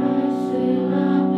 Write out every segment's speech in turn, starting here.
말씀 앞에서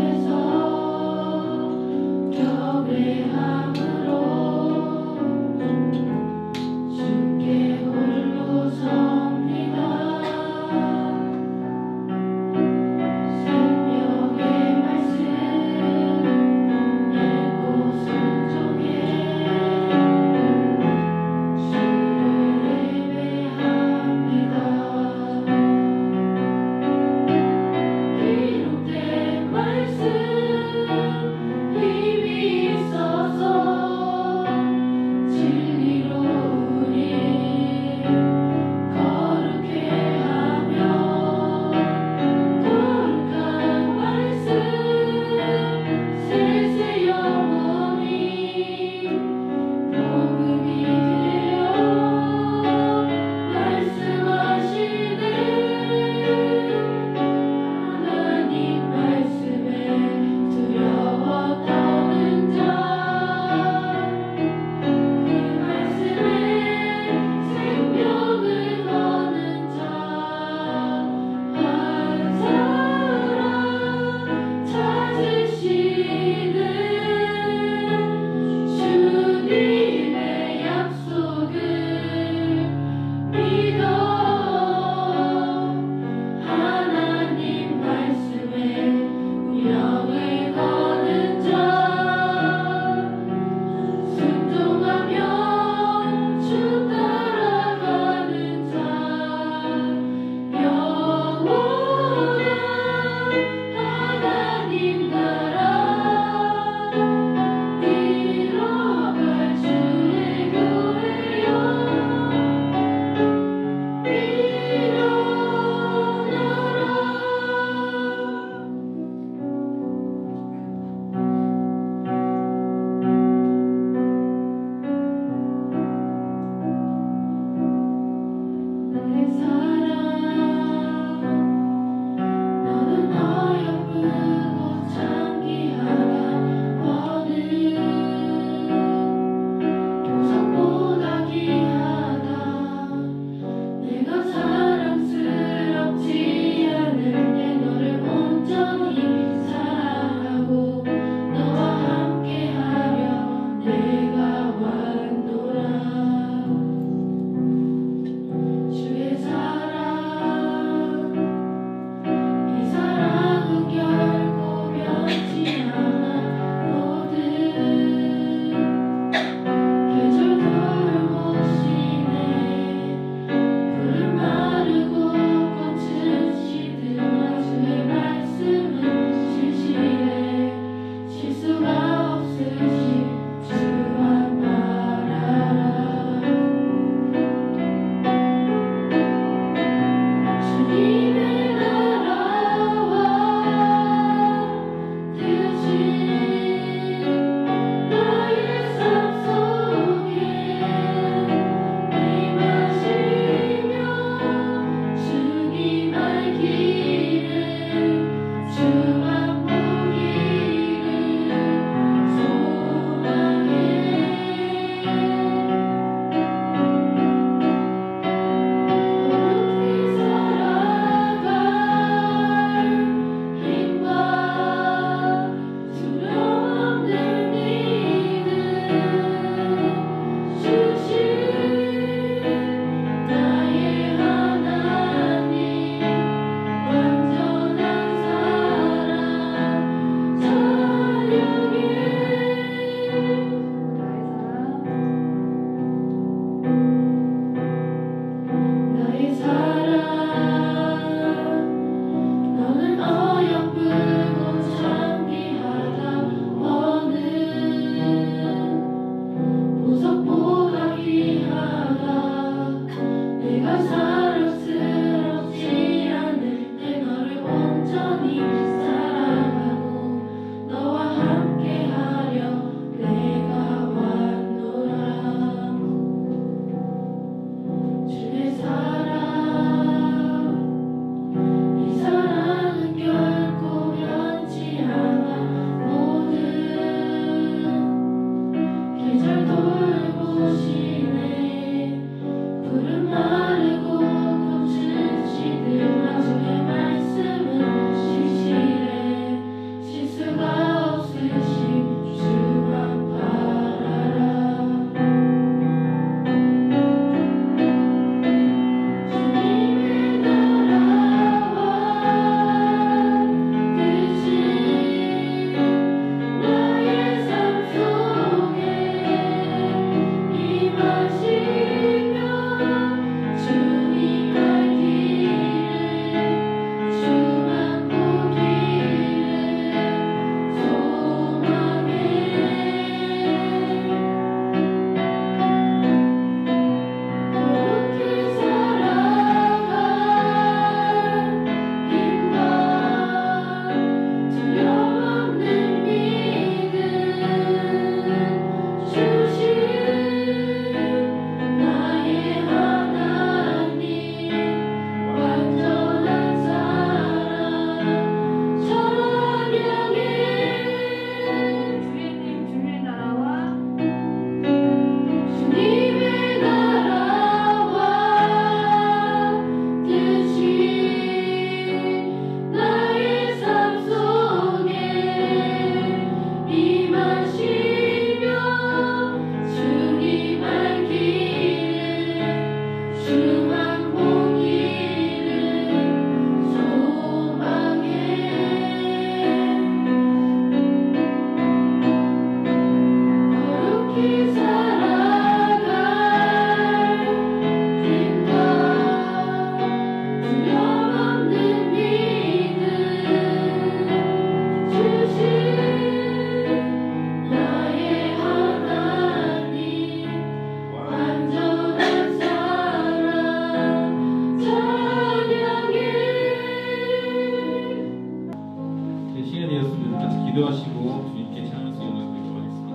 예수님 같이 기도하시고 주님께 찬양할 수 있는 것을 하겠습니다.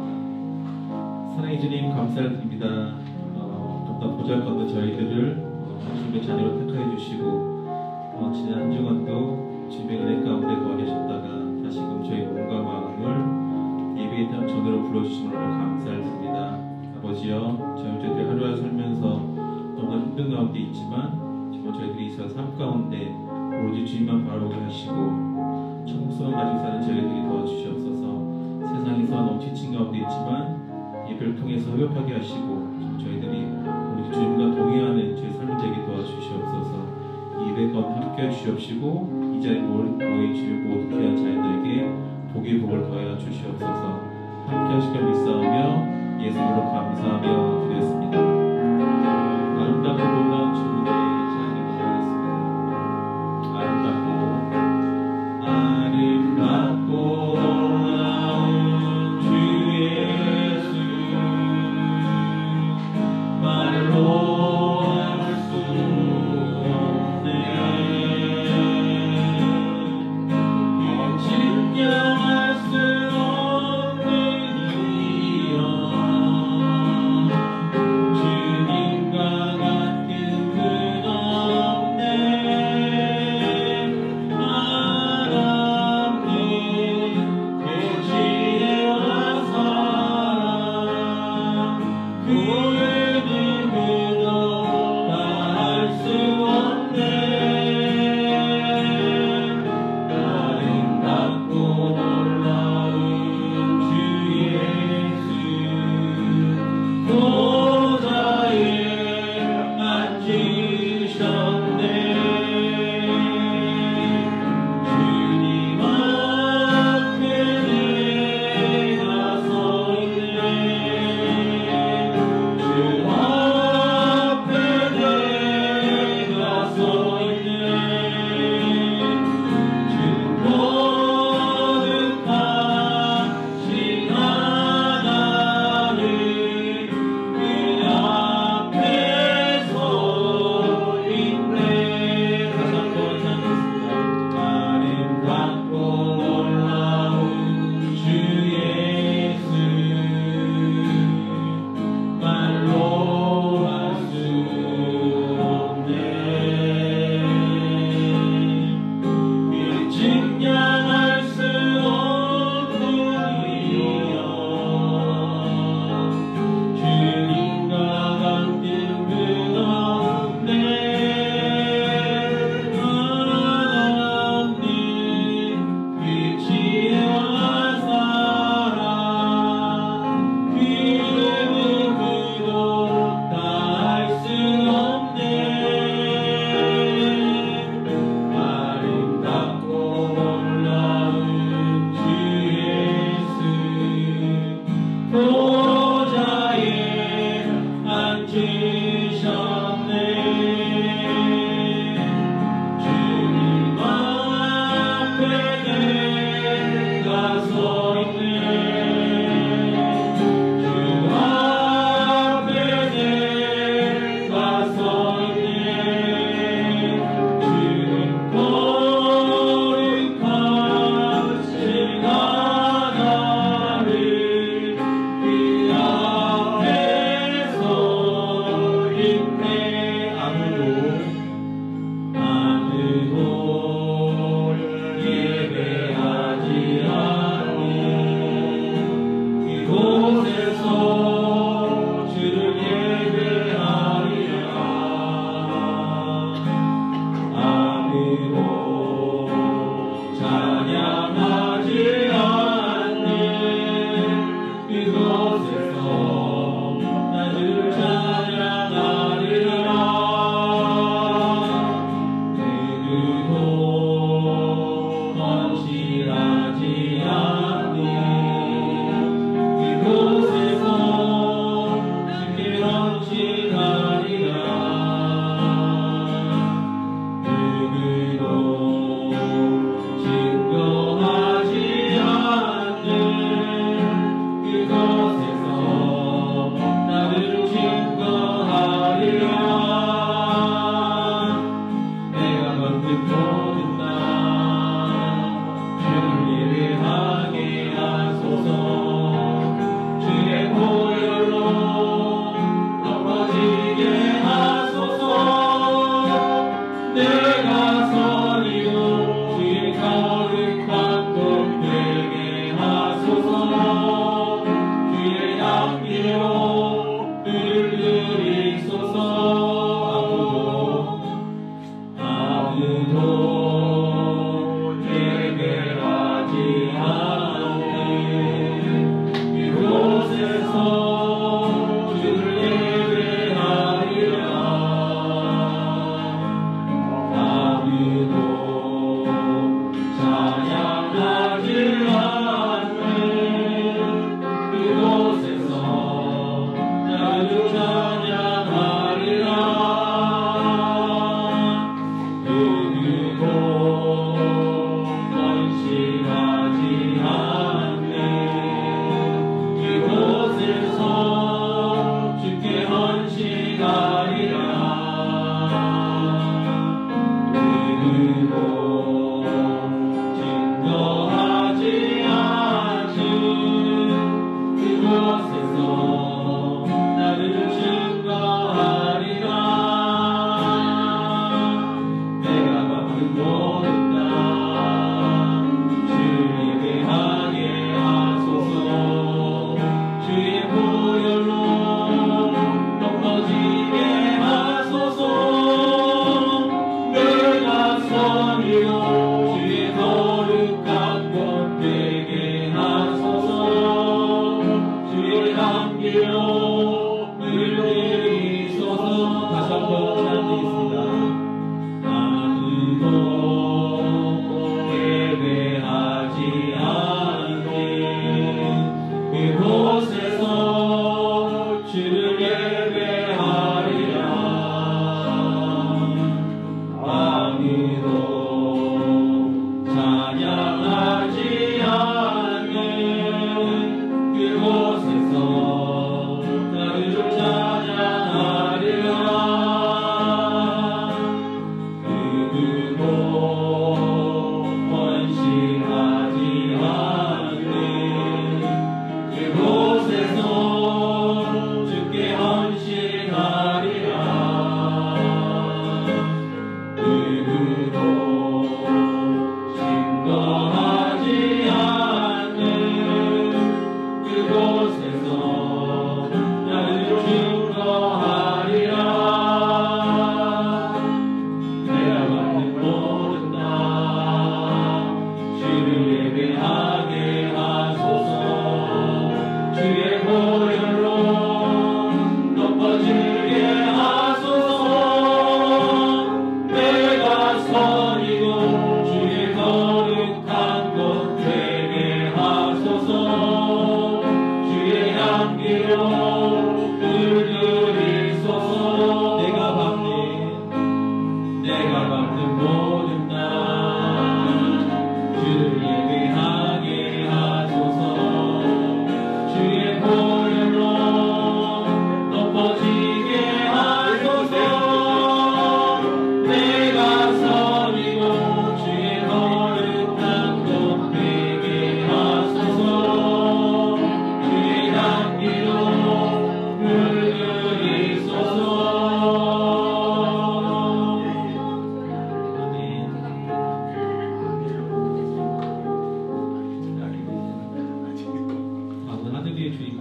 사랑의 주님 감사드립니다. 더욱더 보잘것없는 저희들을 주님의 자녀로 택하여 주시고 지난 한 주간도 주님의 은혜 가운데 거하게 하셨다가 다시금 저희 몸과 마음을 예배의 전으로 불러주심으로 감사드립니다. 아버지여, 저희들이 하루하루 살면서 너무나 힘든 가운데 있지만 정말 저희들이 이 삶 가운데 오로지 주님만 바라보게 하시고 천국 소망 가지고 사는 저희들이 도와주시옵소서. 세상에서 너무 지친 가운데 있지만 예배를 통해서 회복하게 하시고 저희들이 우리 주님과 동행하는 저희 삶이 되게 도와주시옵소서. 이 예배 가운데 함께 해주시옵시고 이 자리에 모인 주의 모든 귀한 자녀들에게 복의 복을 더하여 주시옵소서. 함께 하시길 믿사오며 예수 이름으로 감사하며 기도했습니다. 아름답고 놀라운 주님의 자녀들 기도하겠습니다. 아름답고 놀라운 주 예수, 말로 할 수 없네. 증명할 수 없는 이여, 주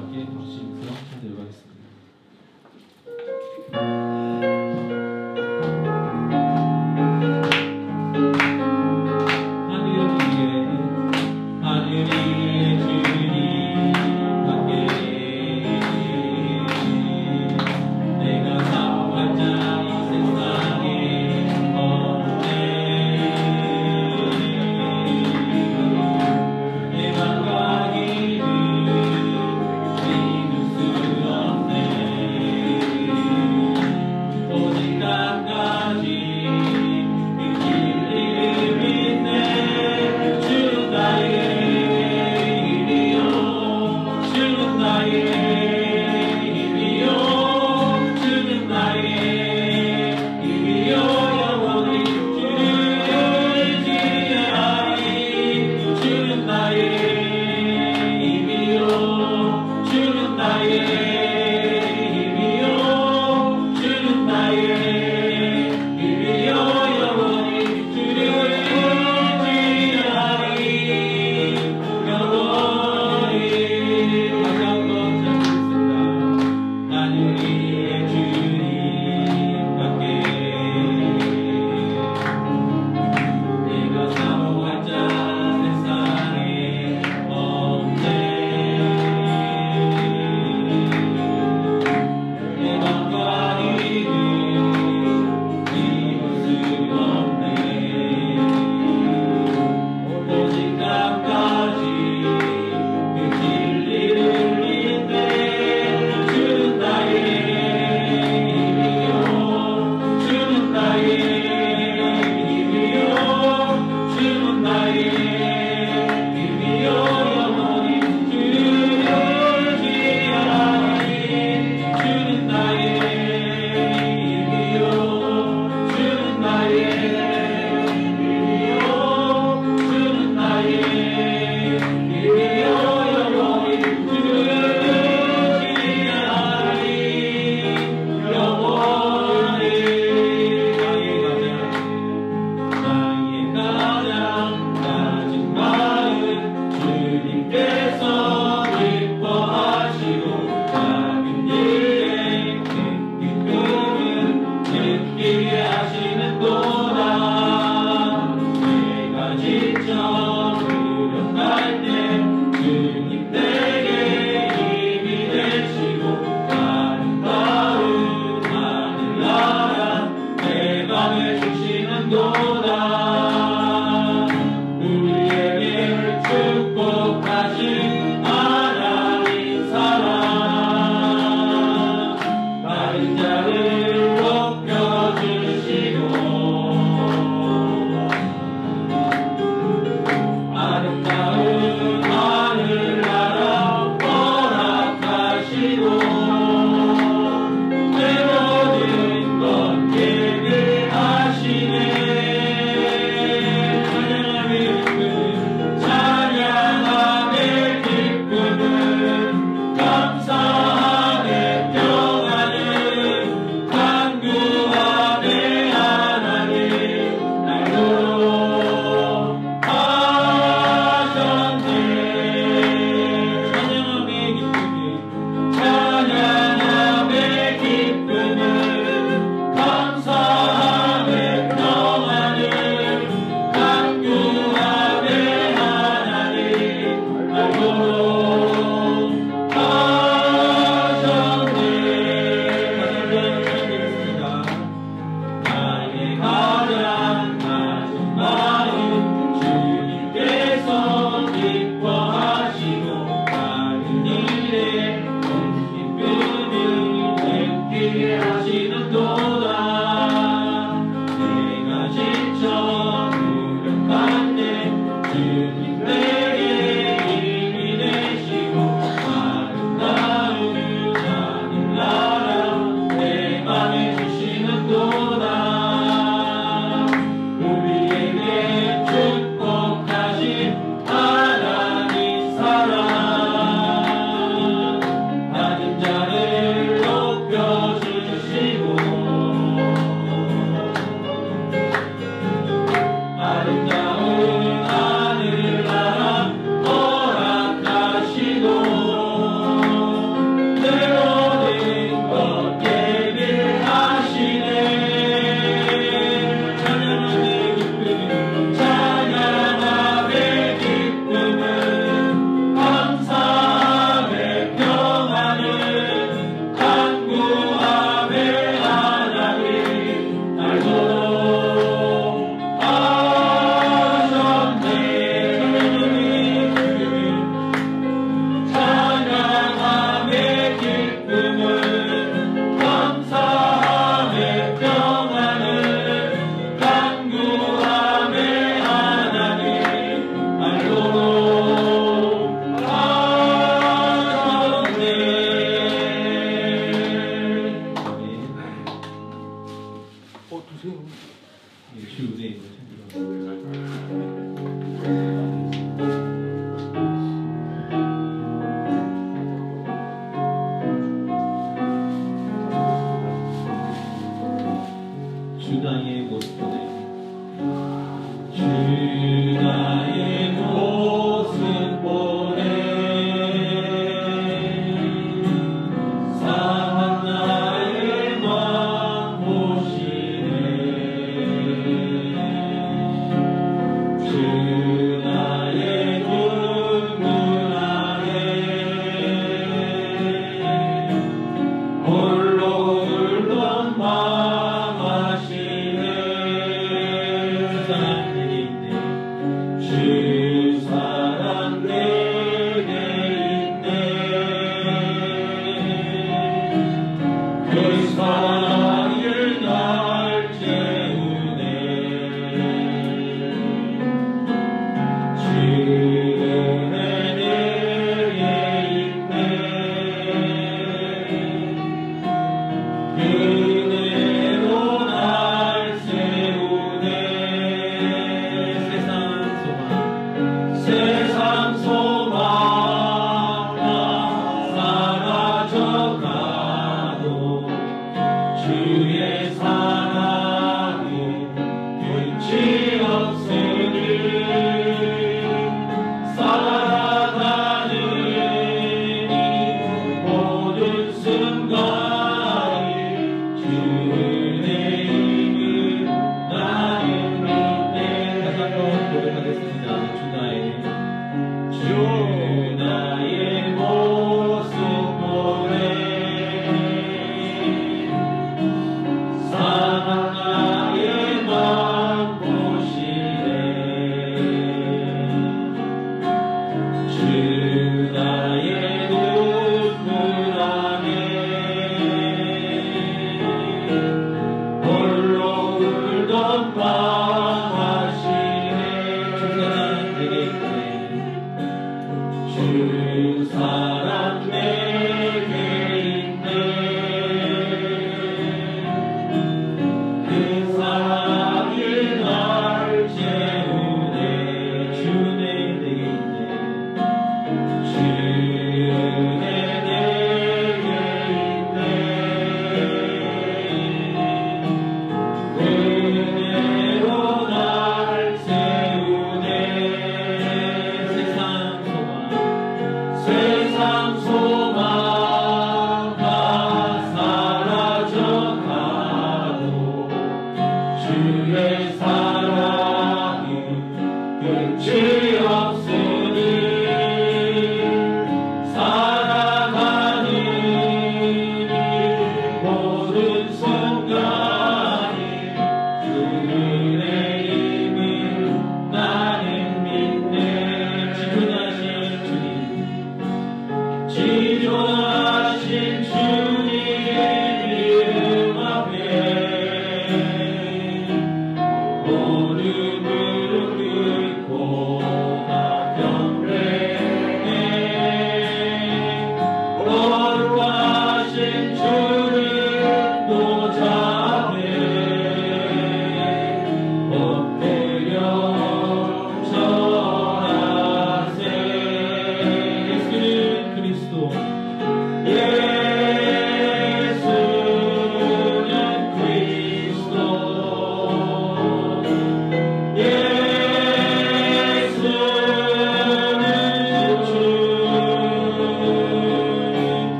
함께 박수치면서 찬양을 하겠습니다.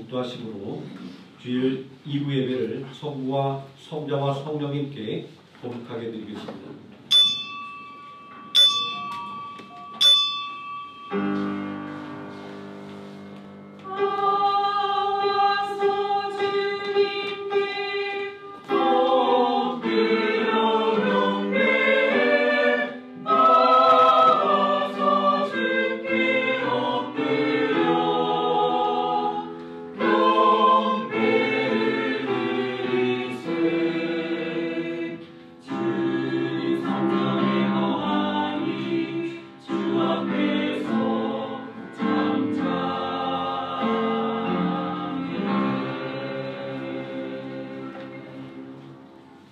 인도하심으로 주일 2부 예배를 성부와 성자와 성령님께 거룩하게 드리겠습니다.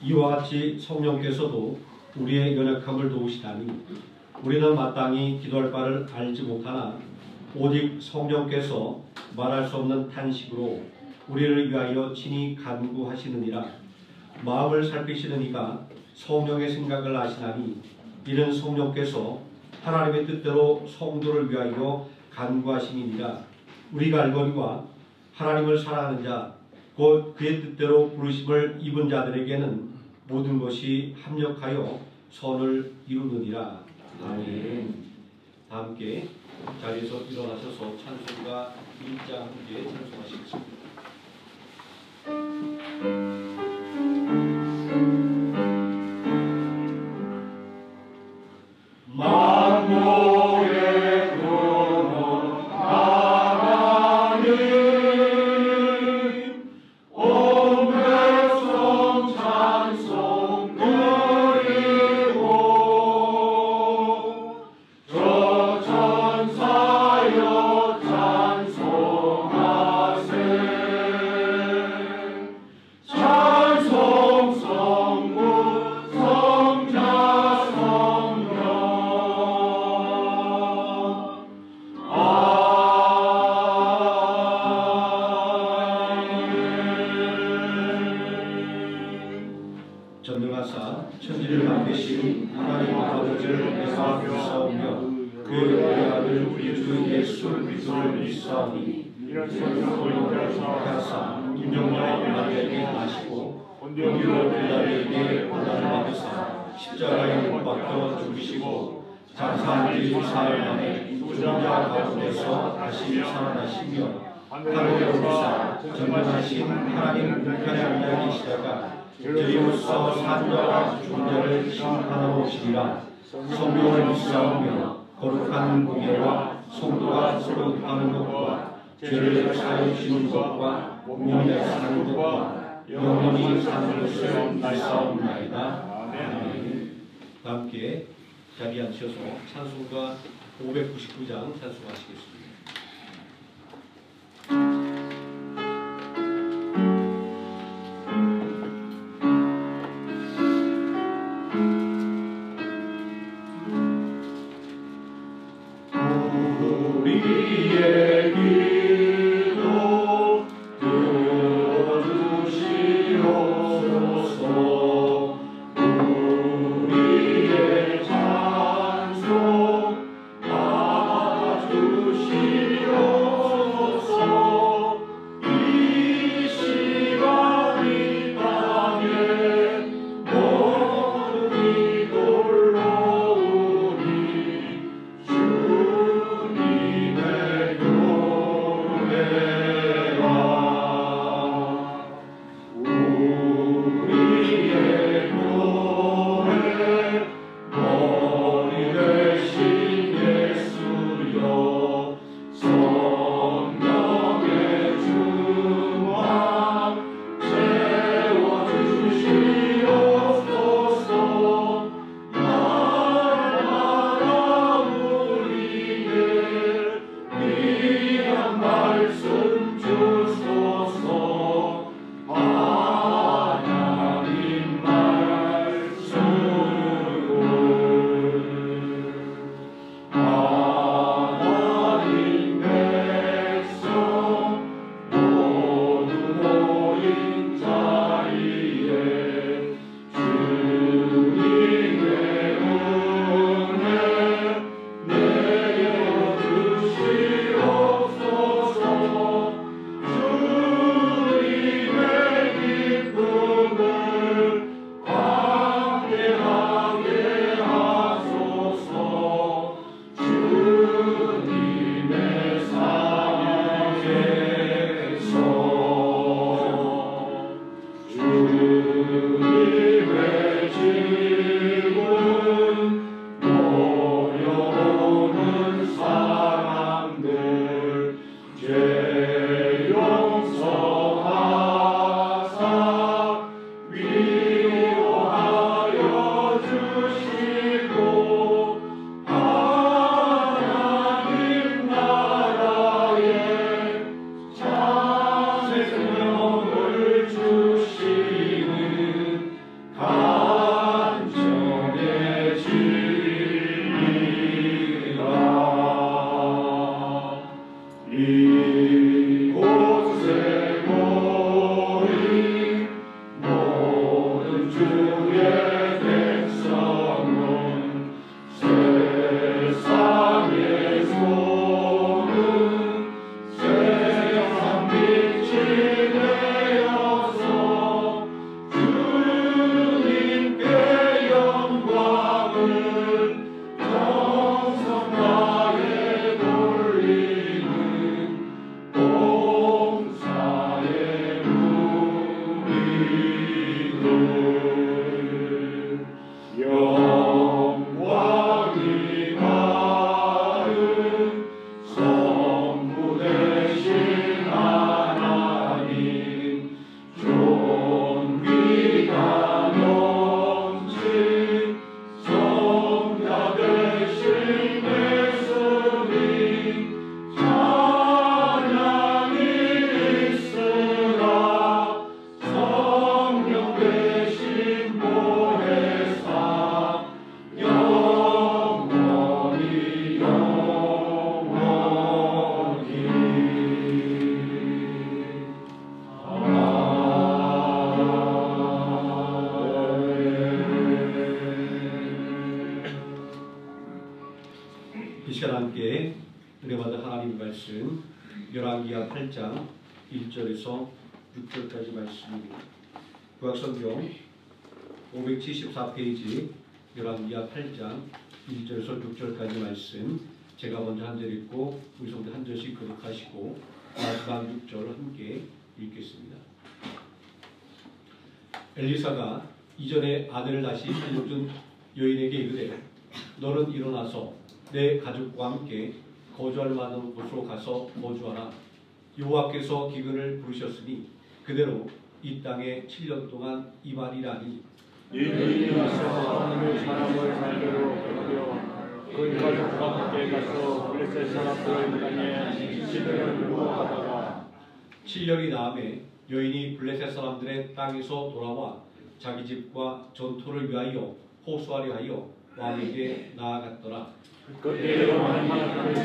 이와 같이 성령께서도 우리의 연약함을 도우시다니 우리는 마땅히 기도할 바를 알지 못하나 오직 성령께서 말할 수 없는 탄식으로 우리를 위하여 친히 간구하시느니라. 마음을 살피시는 이가 성령의 생각을 아시나니 이는 성령께서 하나님의 뜻대로 성도를 위하여 간구하심이니라. 우리가 알거니와 하나님을 사랑하는 자 곧 그의 뜻대로 부르심을 입은 자들에게는 모든 것이 합력하여 선을 이루느니라. 아멘. 다 함께 자리에서 일어나셔서 찬송가 1장 함께 찬송하시겠습니다. 전능하사 천지를 만드신 하나님 아버지를 내가 믿사오며 그의 아들 우리 주 예수 그리스도를 믿사오니 이런 성령을 하사 김정녀 마리아에게 나시고 본디오 빌라도에게 고난을 받으사 십자가에 못 박혀 죽으시고 장사한 지 사흘 만에 죽은 자 가운데서 다시 살아나시며 하늘에 오르사 전능하신 하나님 우편에 앉아 계시다가 저희로서 산자와 죽은 자를 심판하러 오시리라. 성령을 믿사오며 거룩한 공예와 성도가 서로 하는 것과 죄를 사하여 주시는 것과 몸에 사는 것과 영원히 사는 것을 믿사옵나이다. 아멘. 함께 자리에 앉으셔서 찬송가 599장 찬송하시겠습니다. 우리의 찬송 받아주시 시간 함께 은혜받은 하나님 말씀 열왕기하 8장 1절에서 6절까지 말씀입니다. 구약성경 574페이지 열왕기하 8장 1절에서 6절까지 말씀 제가 먼저 한 절 읽고 우리 성도 한 절씩 교독하시고 마지막 6절 함께 읽겠습니다. 엘리사가 이전에 아들을 다시 살려준 여인에게 이르되 너는 일어나서 내 가족과 함께 거주할 만한 곳으로 가서 거주하라. 여호와께서 기근을 부르셨으니 그대로 이 땅에 7년 동안 이발이라니. 이 여인이 와서 하나님의 사람을 상대로 거두어 그 가족과 함께 가서 블레셋 사람들을 땅에 시대를 유혹하다가 7년이 다음에 여인이 블레셋 사람들의 땅에서 돌아와 자기 집과 전토를 위하여 호소하려 하여 왕에게 나아갔더라. 그때 하나님의 사람의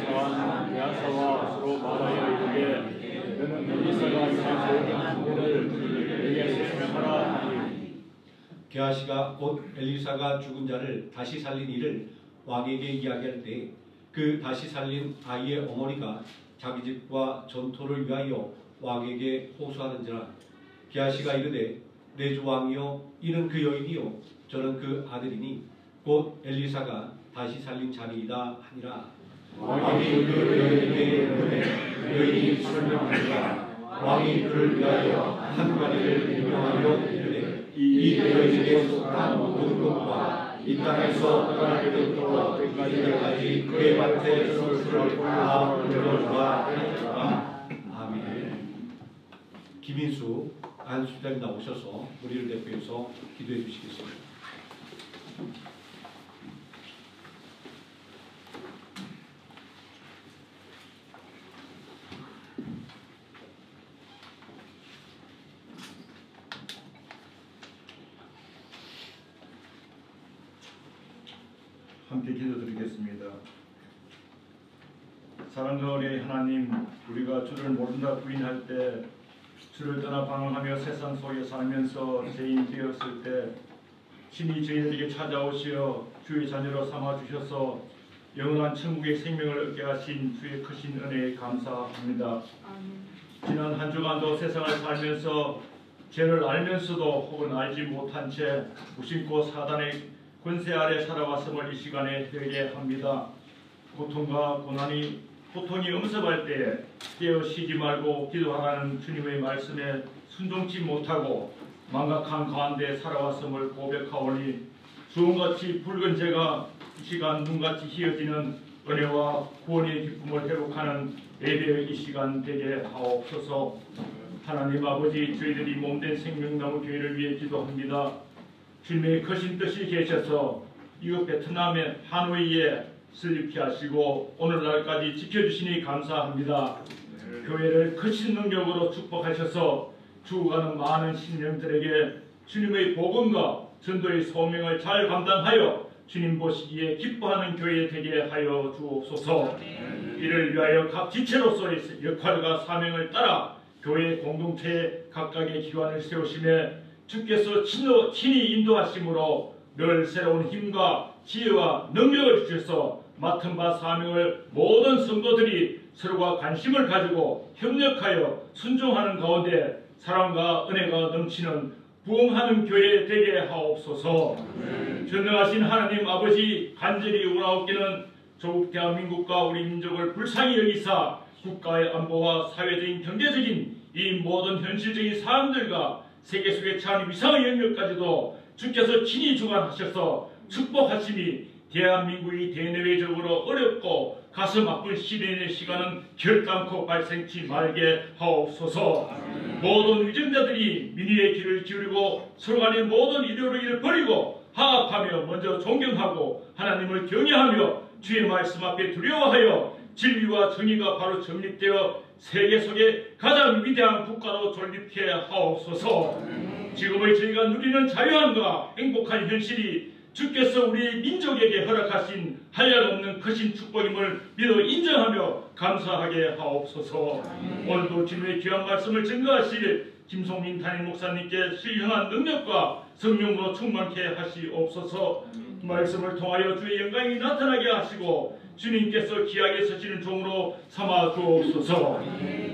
사한 야사와 서로 말하여 이르되 너는 엘리사가 이스라엘 군대를 내게 세명하라 하니 게하시가 곧 엘리사가 죽은 자를 다시 살린 일을 왕에게 이야기할 때 그 다시 살린 아이의 어머니가 자기 집과 전토를 위하여 왕에게 호소하는지라. 게하시가 이르되 내 주 왕이여 이는 그 여인이요 저는 그 아들이니 곧 엘리사가 다시 살린 자리이다 하니라. 왕이 그 여인에게 이르되 여인이 설명하니라. 왕이 그를 위하여 한 가지를 명하여 이르되 이 여인에게 속한 모든 것과 이 땅에서 떠날 때부터 이때까지 그의 밭에 소수를 다 물려주라 하니라. 아멘. 김인수 안수장님 나오셔서 우리를 대표해서 기도해 주시겠습니다. 함께 기도드리겠습니다. 사랑과 은혜의 하나님, 우리가 주를 모른다 부인할 때 주를 떠나 방황하며 세상 속에 살면서 죄인 되었을 때 신이 저희들에게 찾아오시어 주의 자녀로 삼아주셔서 영원한 천국의 생명을 얻게 하신 주의 크신 은혜에 감사합니다. 지난 한 주간도 세상을 살면서 죄를 알면서도 혹은 알지 못한 채 무심코 사단의 권세 아래 살아왔음을 이 시간에 회개합니다. 고통과 고통이 엄습할 때에 깨어 쉬지 말고 기도하라는 주님의 말씀에 순종치 못하고 망각한 가운데 살아왔음을 고백하오니 주홍같이 붉은 죄가 이 시간 눈같이 희어지는 은혜와 구원의 기쁨을 회복하는 예배의 이 시간 되게 하옵소서. 하나님 아버지, 저희들이 몸된 생명나무 교회를 위해 기도합니다. 주님의 크신 뜻이 계셔서 이곳 베트남의 하노이에 설립케 하시고 오늘날까지 지켜주시니 감사합니다. 교회를 크신 능력으로 축복하셔서 죽어가는 많은 신령들에게 주님의 복음과 전도의 소명을 잘 감당하여 주님 보시기에 기뻐하는 교회 되게 하여 주옵소서. 이를 위하여 각 지체로서의 역할과 사명을 따라 교회 공동체에 각각의 기관을 세우시며 주께서 친히 인도하심으로 늘 새로운 힘과 지혜와 능력을 주셔서 맡은 바 사명을 모든 성도들이 서로가 관심을 가지고 협력하여 순종하는 가운데 사랑과 은혜가 넘치는 부흥하는 교회 되게 하옵소서. 전능하신 하나님 아버지, 간절히 원하옵기는 조국 대한민국과 우리 민족을 불쌍히 여기사 국가의 안보와 사회적인 경제적인 이 모든 현실적인 사안들과 세계 속에 처한 위상의 영역까지도 주께서 친히 주관하셔서 축복하심이 대한민국이 대내외적으로 어렵고 가슴 아픈 시대의 시간은 결단코 발생치 말게 하옵소서. 모든 위정자들이 민의의 길을 기울이고 서로 간의 모든 이데올로기를 버리고 화합하며 먼저 존경하고 하나님을 경외하며 주의 말씀 앞에 두려워하여 진리와 정의가 바로 정립되어 세계 속에 가장 위대한 국가로 존립해 하옵소서. 지금의 저희가 누리는 자유함과 행복한 현실이 주께서 우리 민족에게 허락하신 한량없는 크신 축복임을 믿어 인정하며 감사하게 하옵소서. 오늘도 주님의 귀한 말씀을 증거하실 김송민 담임 목사님께 신령한 능력과 성령으로 충만케 하시옵소서. 말씀을 통하여 주의 영광이 나타나게 하시고 주님께서 기하게 서시는 종으로 삼아 주옵소서.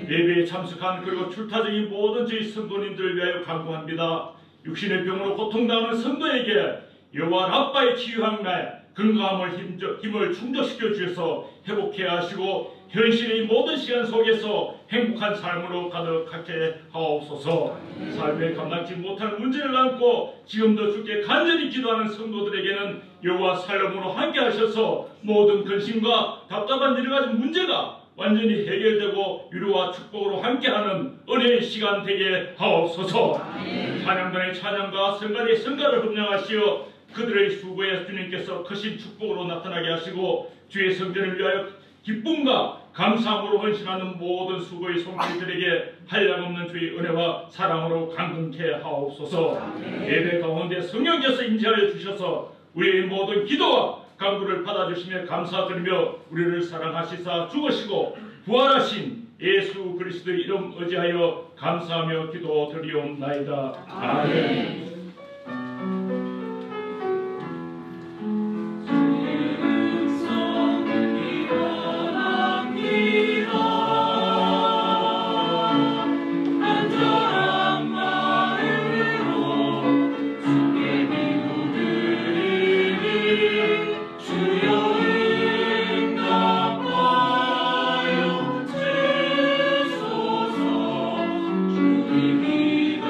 예배에 참석한 그리고 출타적인 모든 저희 성도님들을 위하여 간구합니다. 육신의 병으로 고통당하는 성도에게 여호와 라빠의 치유한 날 건강함을 힘을 충족시켜 주셔서 회복해 하시고 현실의 모든 시간 속에서 행복한 삶으로 가득하게 하옵소서. 삶에 감당치 못할 문제를 안고 지금도 주께 간절히 기도하는 성도들에게는 여호와 살롬으로 함께 하셔서 모든 근심과 답답한 여러 가지 문제가 완전히 해결되고 위로와 축복으로 함께하는 은혜의 시간 되게 하옵소서. 찬양단의 찬양과 성가의 성가를 흠량하시어 그들의 수고에 주님께서 크신 축복으로 나타나게 하시고 주의 성전을 위하여 기쁨과 감사함으로 헌신하는 모든 수고의 성도들에게 한량없는 주의 은혜와 사랑으로 강건케 하옵소서. 예배 가운데 성령께서 임재하여 주셔서 우리의 모든 기도와 간구를 받아주시며 감사드리며 우리를 사랑하시사 죽으시고 부활하신 예수 그리스도의 이름 의지하여 감사하며 기도드리옵나이다. 아멘. 주님 기도를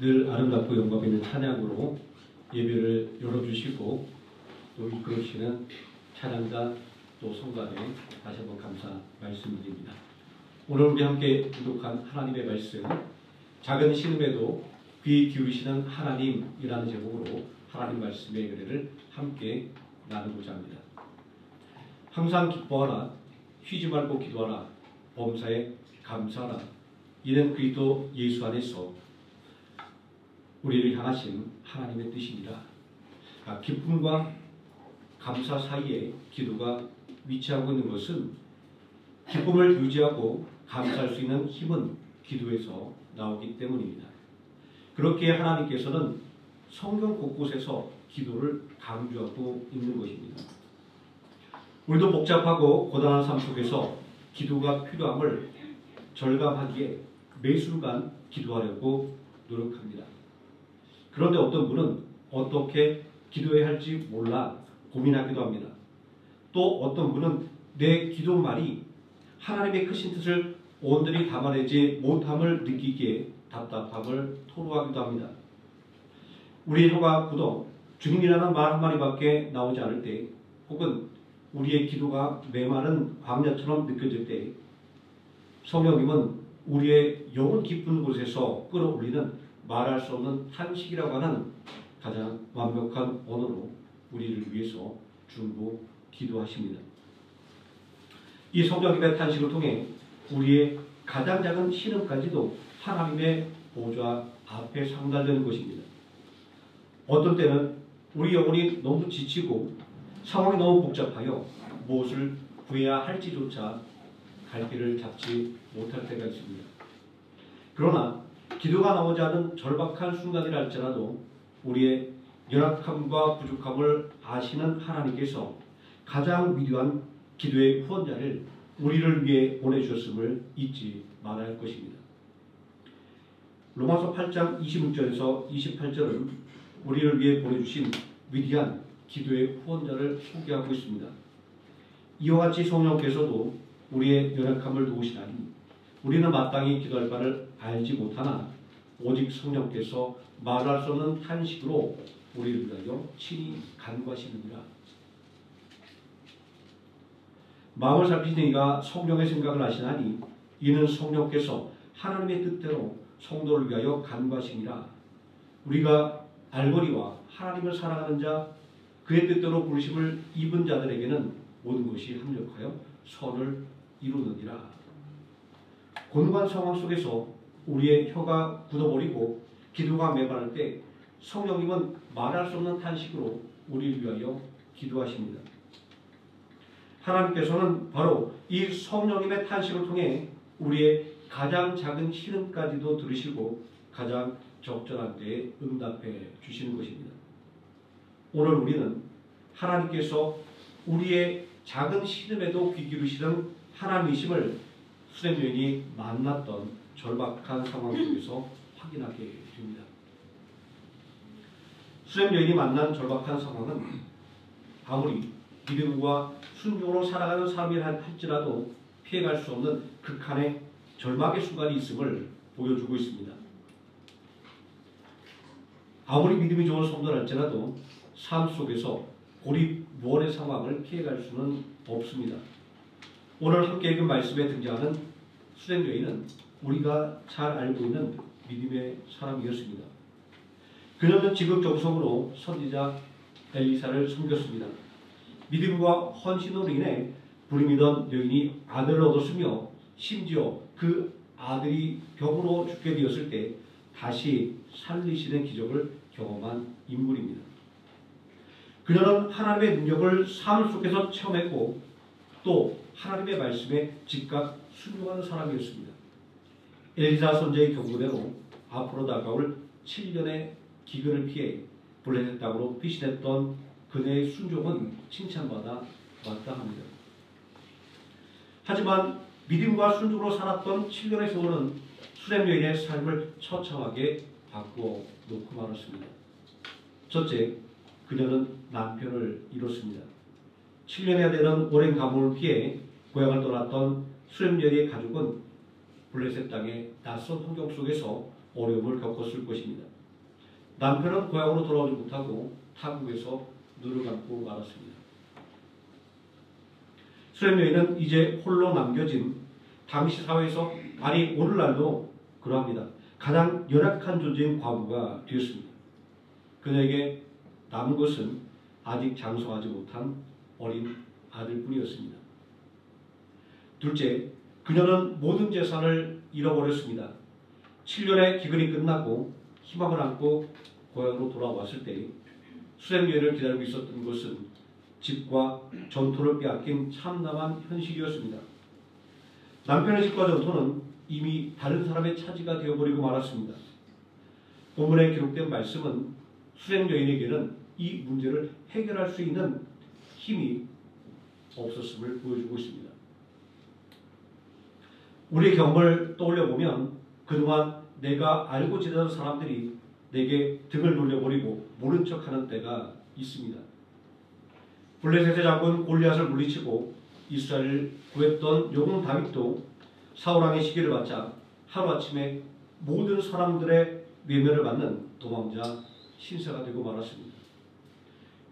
늘 아름답고 영감 있는 찬양으로 예배를 열어주시고 또 이끌으시는 찬양자 또 성가대 다시 한번 감사 말씀드립니다. 오늘 우리 함께 교독한 하나님의 말씀, 작은 신음에도 귀 기울이시는 하나님이라는 제목으로 하나님 말씀의 은혜를 함께 나누고자 합니다. 항상 기뻐하라, 쉬지 말고 기도하라, 범사에 감사하라. 이는 그리스도 예수 안에서 우리를 향하신 하나님의 뜻입니다. 기쁨과 감사 사이에 기도가 위치하고 있는 것은 기쁨을 유지하고 감사할 수 있는 힘은 기도에서 나오기 때문입니다. 그렇게 하나님께서는 성경 곳곳에서 기도를 강조하고 있는 것입니다. 우리도 복잡하고 고단한 삶 속에서 기도가 필요함을 절감하기에 매 순간 기도하려고 노력합니다. 그런데 어떤 분은 어떻게 기도해야 할지 몰라 고민하기도 합니다. 또 어떤 분은 내 기도말이 하나님의 크신 뜻을 온전히 담아내지 못함을 느끼기에 답답함을 토로하기도 합니다. 우리의 혀가 굳어 주님이라는 말 한마디밖에 나오지 않을 때, 혹은 우리의 기도가 메마른 광야처럼 느껴질 때, 성령님은 우리의 영혼 깊은 곳에서 끌어올리는 말할 수 없는 탄식이라고 하는 가장 완벽한 언어로 우리를 위해서 중보 기도하십니다. 이 성령님의 탄식을 통해 우리의 가장 작은 신음까지도 하나님의 보좌 앞에 상달되는 것입니다. 어떤 때는 우리 영혼이 너무 지치고 상황이 너무 복잡하여 무엇을 구해야 할지조차 갈 길을 잡지 못할 때가 있습니다. 그러나 기도가 나오지 않은 절박한 순간이라 할지라도 우리의 연약함과 부족함을 아시는 하나님께서 가장 위대한 기도의 후원자를 우리를 위해 보내주셨음을 잊지 말아야 할 것입니다. 로마서 8장 26절에서 28절은 우리를 위해 보내주신 위대한 기도의 후원자를 소개하고 있습니다. 이와 같이 성령께서도 우리의 연약함을 도우시나니 우리는 마땅히 기도할 바를 알지 못하나 오직 성령께서 말할 수 없는 탄식으로 우리를 위하여 친히 간구하시느니라. 마음을 살피시는 이가 성령의 생각을 아시나니 이는 성령께서 하나님의 뜻대로 성도를 위하여 간구하시니라. 우리가 알거니와 하나님을 사랑하는 자, 그의 뜻대로 부르심을 입은 자들에게는 모든 것이 합력하여 선을 이루느니라. 곤고한 상황 속에서 우리의 혀가 굳어버리고 기도가 메마를 때 성령님은 말할 수 없는 탄식으로 우리를 위하여 기도하십니다. 하나님께서는 바로 이 성령님의 탄식을 통해 우리의 가장 작은 신음까지도 들으시고 가장 적절한 때에 응답해 주시는 것입니다. 오늘 우리는 하나님께서 우리의 작은 신음에도 귀 기울이시는 하나님이심을 수렘 여인이 만났던 절박한 상황 속에서 확인하게 됩니다. 수렘 여인이 만난 절박한 상황은 아무리 믿음과 순종으로 살아가는 삶이라 할지라도 피해갈 수 없는 극한의 절망의 순간이 있음을 보여주고 있습니다. 아무리 믿음이 좋은 성도랄지라도 삶 속에서 고립무원의 상황을 피해갈 수는 없습니다. 오늘 함께 읽은 말씀에 등장하는 수렘 여인은 우리가 잘 알고 있는 믿음의 사람이었습니다. 그녀는 지극정성으로 선지자 엘리사를 섬겼습니다. 믿음과 헌신으로 인해 불임이던 여인이 아들을 얻었으며 심지어 그 아들이 병으로 죽게 되었을 때 다시 살리시는 기적을 경험한 인물입니다. 그녀는 하나님의 능력을 삶 속에서 체험했고 또 하나님의 말씀에 즉각 순종하는 사람이었습니다. 엘리사 선지자의 경고대로 앞으로 다가올 7년의 기근을 피해 블레셋 땅으로 피신했던 그녀의 순종은 칭찬받아 마땅합니다. 하지만 믿음과 순종으로 살았던 7년의 세월은 수렘 여인의 삶을 처참하게 바꾸어 놓고 말았습니다. 첫째, 그녀는 남편을 잃었습니다. 7년이나 되는 오랜 가뭄을 피해 고향을 떠났던 수렘 여인의 가족은 블레셋 땅의 낯선 환경 속에서 어려움을 겪었을 것입니다. 남편은 고향으로 돌아오지 못하고 타국에서 눈을 감고 말았습니다. 수렘 여인은 이제 홀로 남겨진 당시 사회에서, 아니 오늘날도 그러합니다, 가장 열악한 존재인 과부가 되었습니다. 그녀에게 남은 것은 아직 장성하지 못한 어린 아들뿐이었습니다. 둘째, 그녀는 모든 재산을 잃어버렸습니다. 7년의 기근이 끝나고 희망을 안고 고향으로 돌아왔을 때 수렘 여인을 기다리고 있었던 것은 집과 전토를 빼앗긴 참담한 현실이었습니다. 남편의 집과 전토는 이미 다른 사람의 차지가 되어버리고 말았습니다. 본문에 기록된 말씀은 수렘 여인에게는 이 문제를 해결할 수 있는 힘이 없었음을 보여주고 있습니다. 우리의 경험을 떠올려보면 그동안 내가 알고 지내던 사람들이 내게 등을 돌려버리고 모른 척하는 때가 있습니다. 블레셋의 장군 골리앗을 물리치고 이스라엘을 구했던 영웅 다윗도 사울왕의 시기를 받자 하루아침에 모든 사람들의 외면을 받는 도망자 신세가 되고 말았습니다.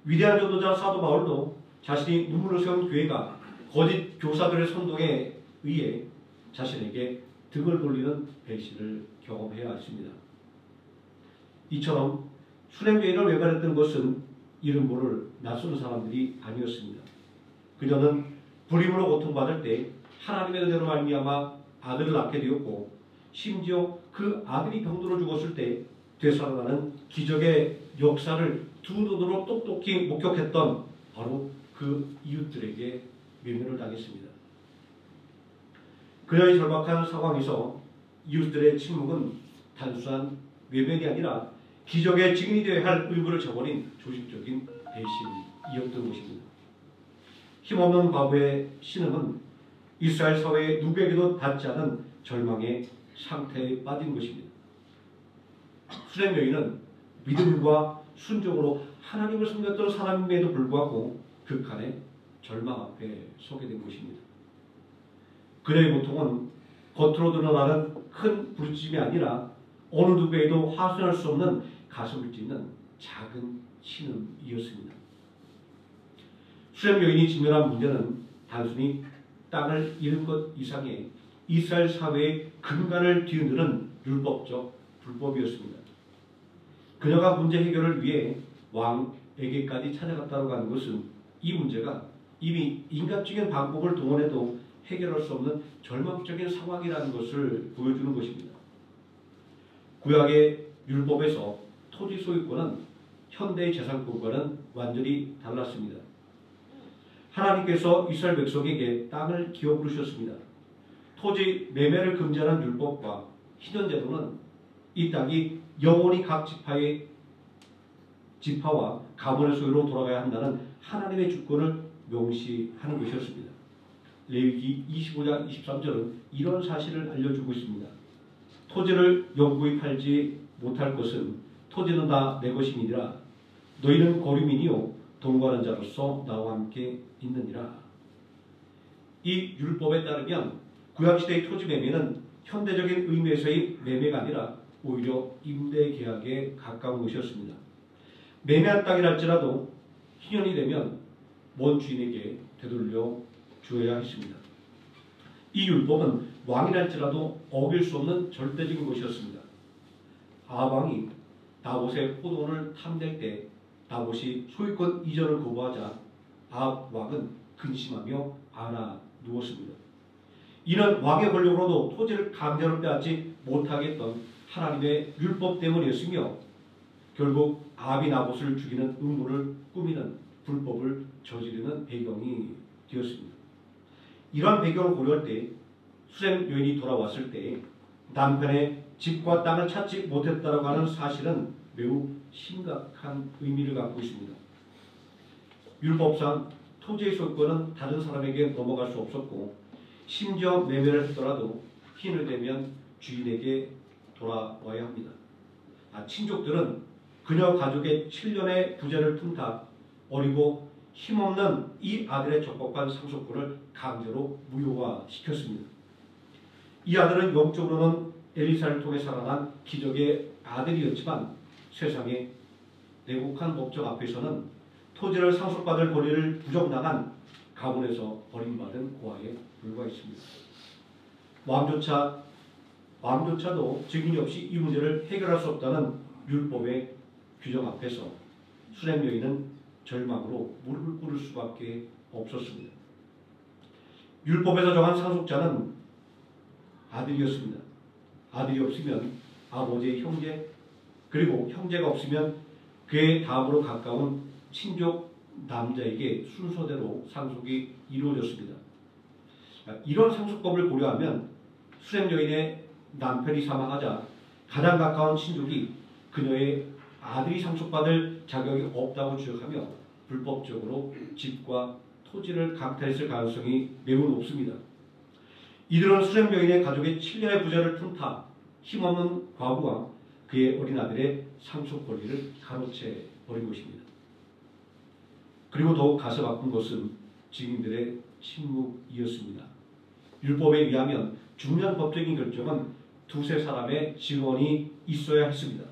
위대한 전도자 사도 바울도 자신이 눈물을 세운 교회가 거짓 교사들의 선동에 의해 자신에게 등을 돌리는 배신을 경험해야 했습니다. 이처럼 수렘 여인을 외면했던 것은 이름 모를 낯선 사람들이 아니었습니다. 그녀는 불임으로 고통받을 때 하나님의 은혜로 말미암아 아들을 낳게 되었고, 심지어 그 아들이 병들어 죽었을 때 되살아나는 기적의 역사를 두 눈으로 똑똑히 목격했던 바로 그 이웃들에게 외면을 당했습니다. 그녀의 절박한 상황에서 이웃들의 침묵은 단순한 외면이 아니라 기적의 증인이 되어야 할 의무를 저버린 조직적인 배신이었던 것입니다. 힘없는 과부의 신음은 이스라엘 사회의 누구에게도 닿지 않은 절망의 상태에 빠진 것입니다. 수렘 여인은 믿음과 순종으로 하나님을 섬겼던 사람임에도 불구하고 극한의 절망 앞에 서게 된 것입니다. 그녀의 고통은 겉으로 드러나는 큰 부르짖음이 아니라 어느 누구에도 하소연할 수 없는 가슴을 찢는 작은 신음이었습니다. 수렘 여인이 직면한 문제는 단순히 땅을 잃은 것 이상의 이스라엘 사회의 근간을 뒤흔드는 율법적 불법이었습니다. 그녀가 문제 해결을 위해 왕에게까지 찾아갔다고 하는 것은 이 문제가 이미 인간적인 방법을 동원해도 해결할 수 없는 절망적인 상황이라는 것을 보여주는 것입니다. 구약의 율법에서 토지 소유권은 현대의 재산권과는 완전히 달랐습니다. 하나님께서 이스라엘 백성에게 땅을 기어 부르셨습니다. 토지 매매를 금지하는 율법과 희년제도는 이 땅이 영원히 각 지파와 가문의 소유로 돌아가야 한다는 하나님의 주권을 명시하는 것이었습니다. 레위기 25장 23절은 이런 사실을 알려주고 있습니다. 토지를 영구히 팔지 못할 것은 토지는 다 내 것임이니라. 너희는 거류민이요 동거하는 자로서 나와 함께 있느니라. 이 율법에 따르면 구약시대의 토지 매매는 현대적인 의미에서의 매매가 아니라 오히려 임대 계약에 가까운 것이었습니다. 매매한 땅이랄지라도 희년이 되면 먼 주인에게 되돌려 주어야 했습니다. 이 율법은 왕이랄지라도 어길 수 없는 절대적인 것이었습니다. 아합 왕이 다봇의 포도원을 탐낼 때 다봇이 소유권 이전을 거부하자 아합 왕은 근심하며 알아 누웠습니다. 이는 왕의 권력으로도 토지를 강제로 빼앗지 못하게 했던 하나님의 율법 때문이었으며 결국 아합이 나봇을 죽이는 음모를 꾸미는 불법을 저지르는 배경이 되었습니다. 이러한 배경을 고려할 때 수렘 여인이 돌아왔을 때 남편의 집과 땅을 찾지 못했다고 하는 사실은 매우 심각한 의미를 갖고 있습니다. 율법상 토지의 소유권은 다른 사람에게 넘어갈 수 없었고 심지어 매매를 했더라도 희년이 되면 주인에게 돌아와야 합니다. 친족들은 그녀 가족의 7년의 부재를 틈타 어리고 힘없는 이 아들의 적법한 상속권을 강제로 무효화시켰습니다. 이 아들은 영적으로는 엘리사를 통해 살아난 기적의 아들이었지만 세상의 내곡한 법정 앞에서는 토지를 상속받을 권리를 부정당한 가문에서 버림받은 고아에 불과했습니다. 왕조차도 증인이 없이 이 문제를 해결할 수 없다는 율법의 규정 앞에서 수렘 여인은 절망으로 무릎을 꿇을 수밖에 없었습니다. 율법에서 정한 상속자는 아들이었습니다. 아들이 없으면 아버지의 형제, 그리고 형제가 없으면 그의 다음으로 가까운 친족 남자에게 순서대로 상속이 이루어졌습니다. 이런 상속법을 고려하면 수렘 여인의 남편이 사망하자 가장 가까운 친족이 그녀의 아들이 상속받을 자격이 없다고 주장하며 불법적으로 집과 토지를 강탈했을 가능성이 매우 높습니다. 이들은 수렘 여인의 가족의 7년의 부자를 틈타 힘없는 과부와 그의 어린 아들의 상속 권리를 가로채 버린 것입니다. 그리고 더욱 가슴 아픈 것은 증인들의 침묵이었습니다. 율법에 의하면 중요한 법적인 결정은 두세 사람의 증언이 있어야 했습니다.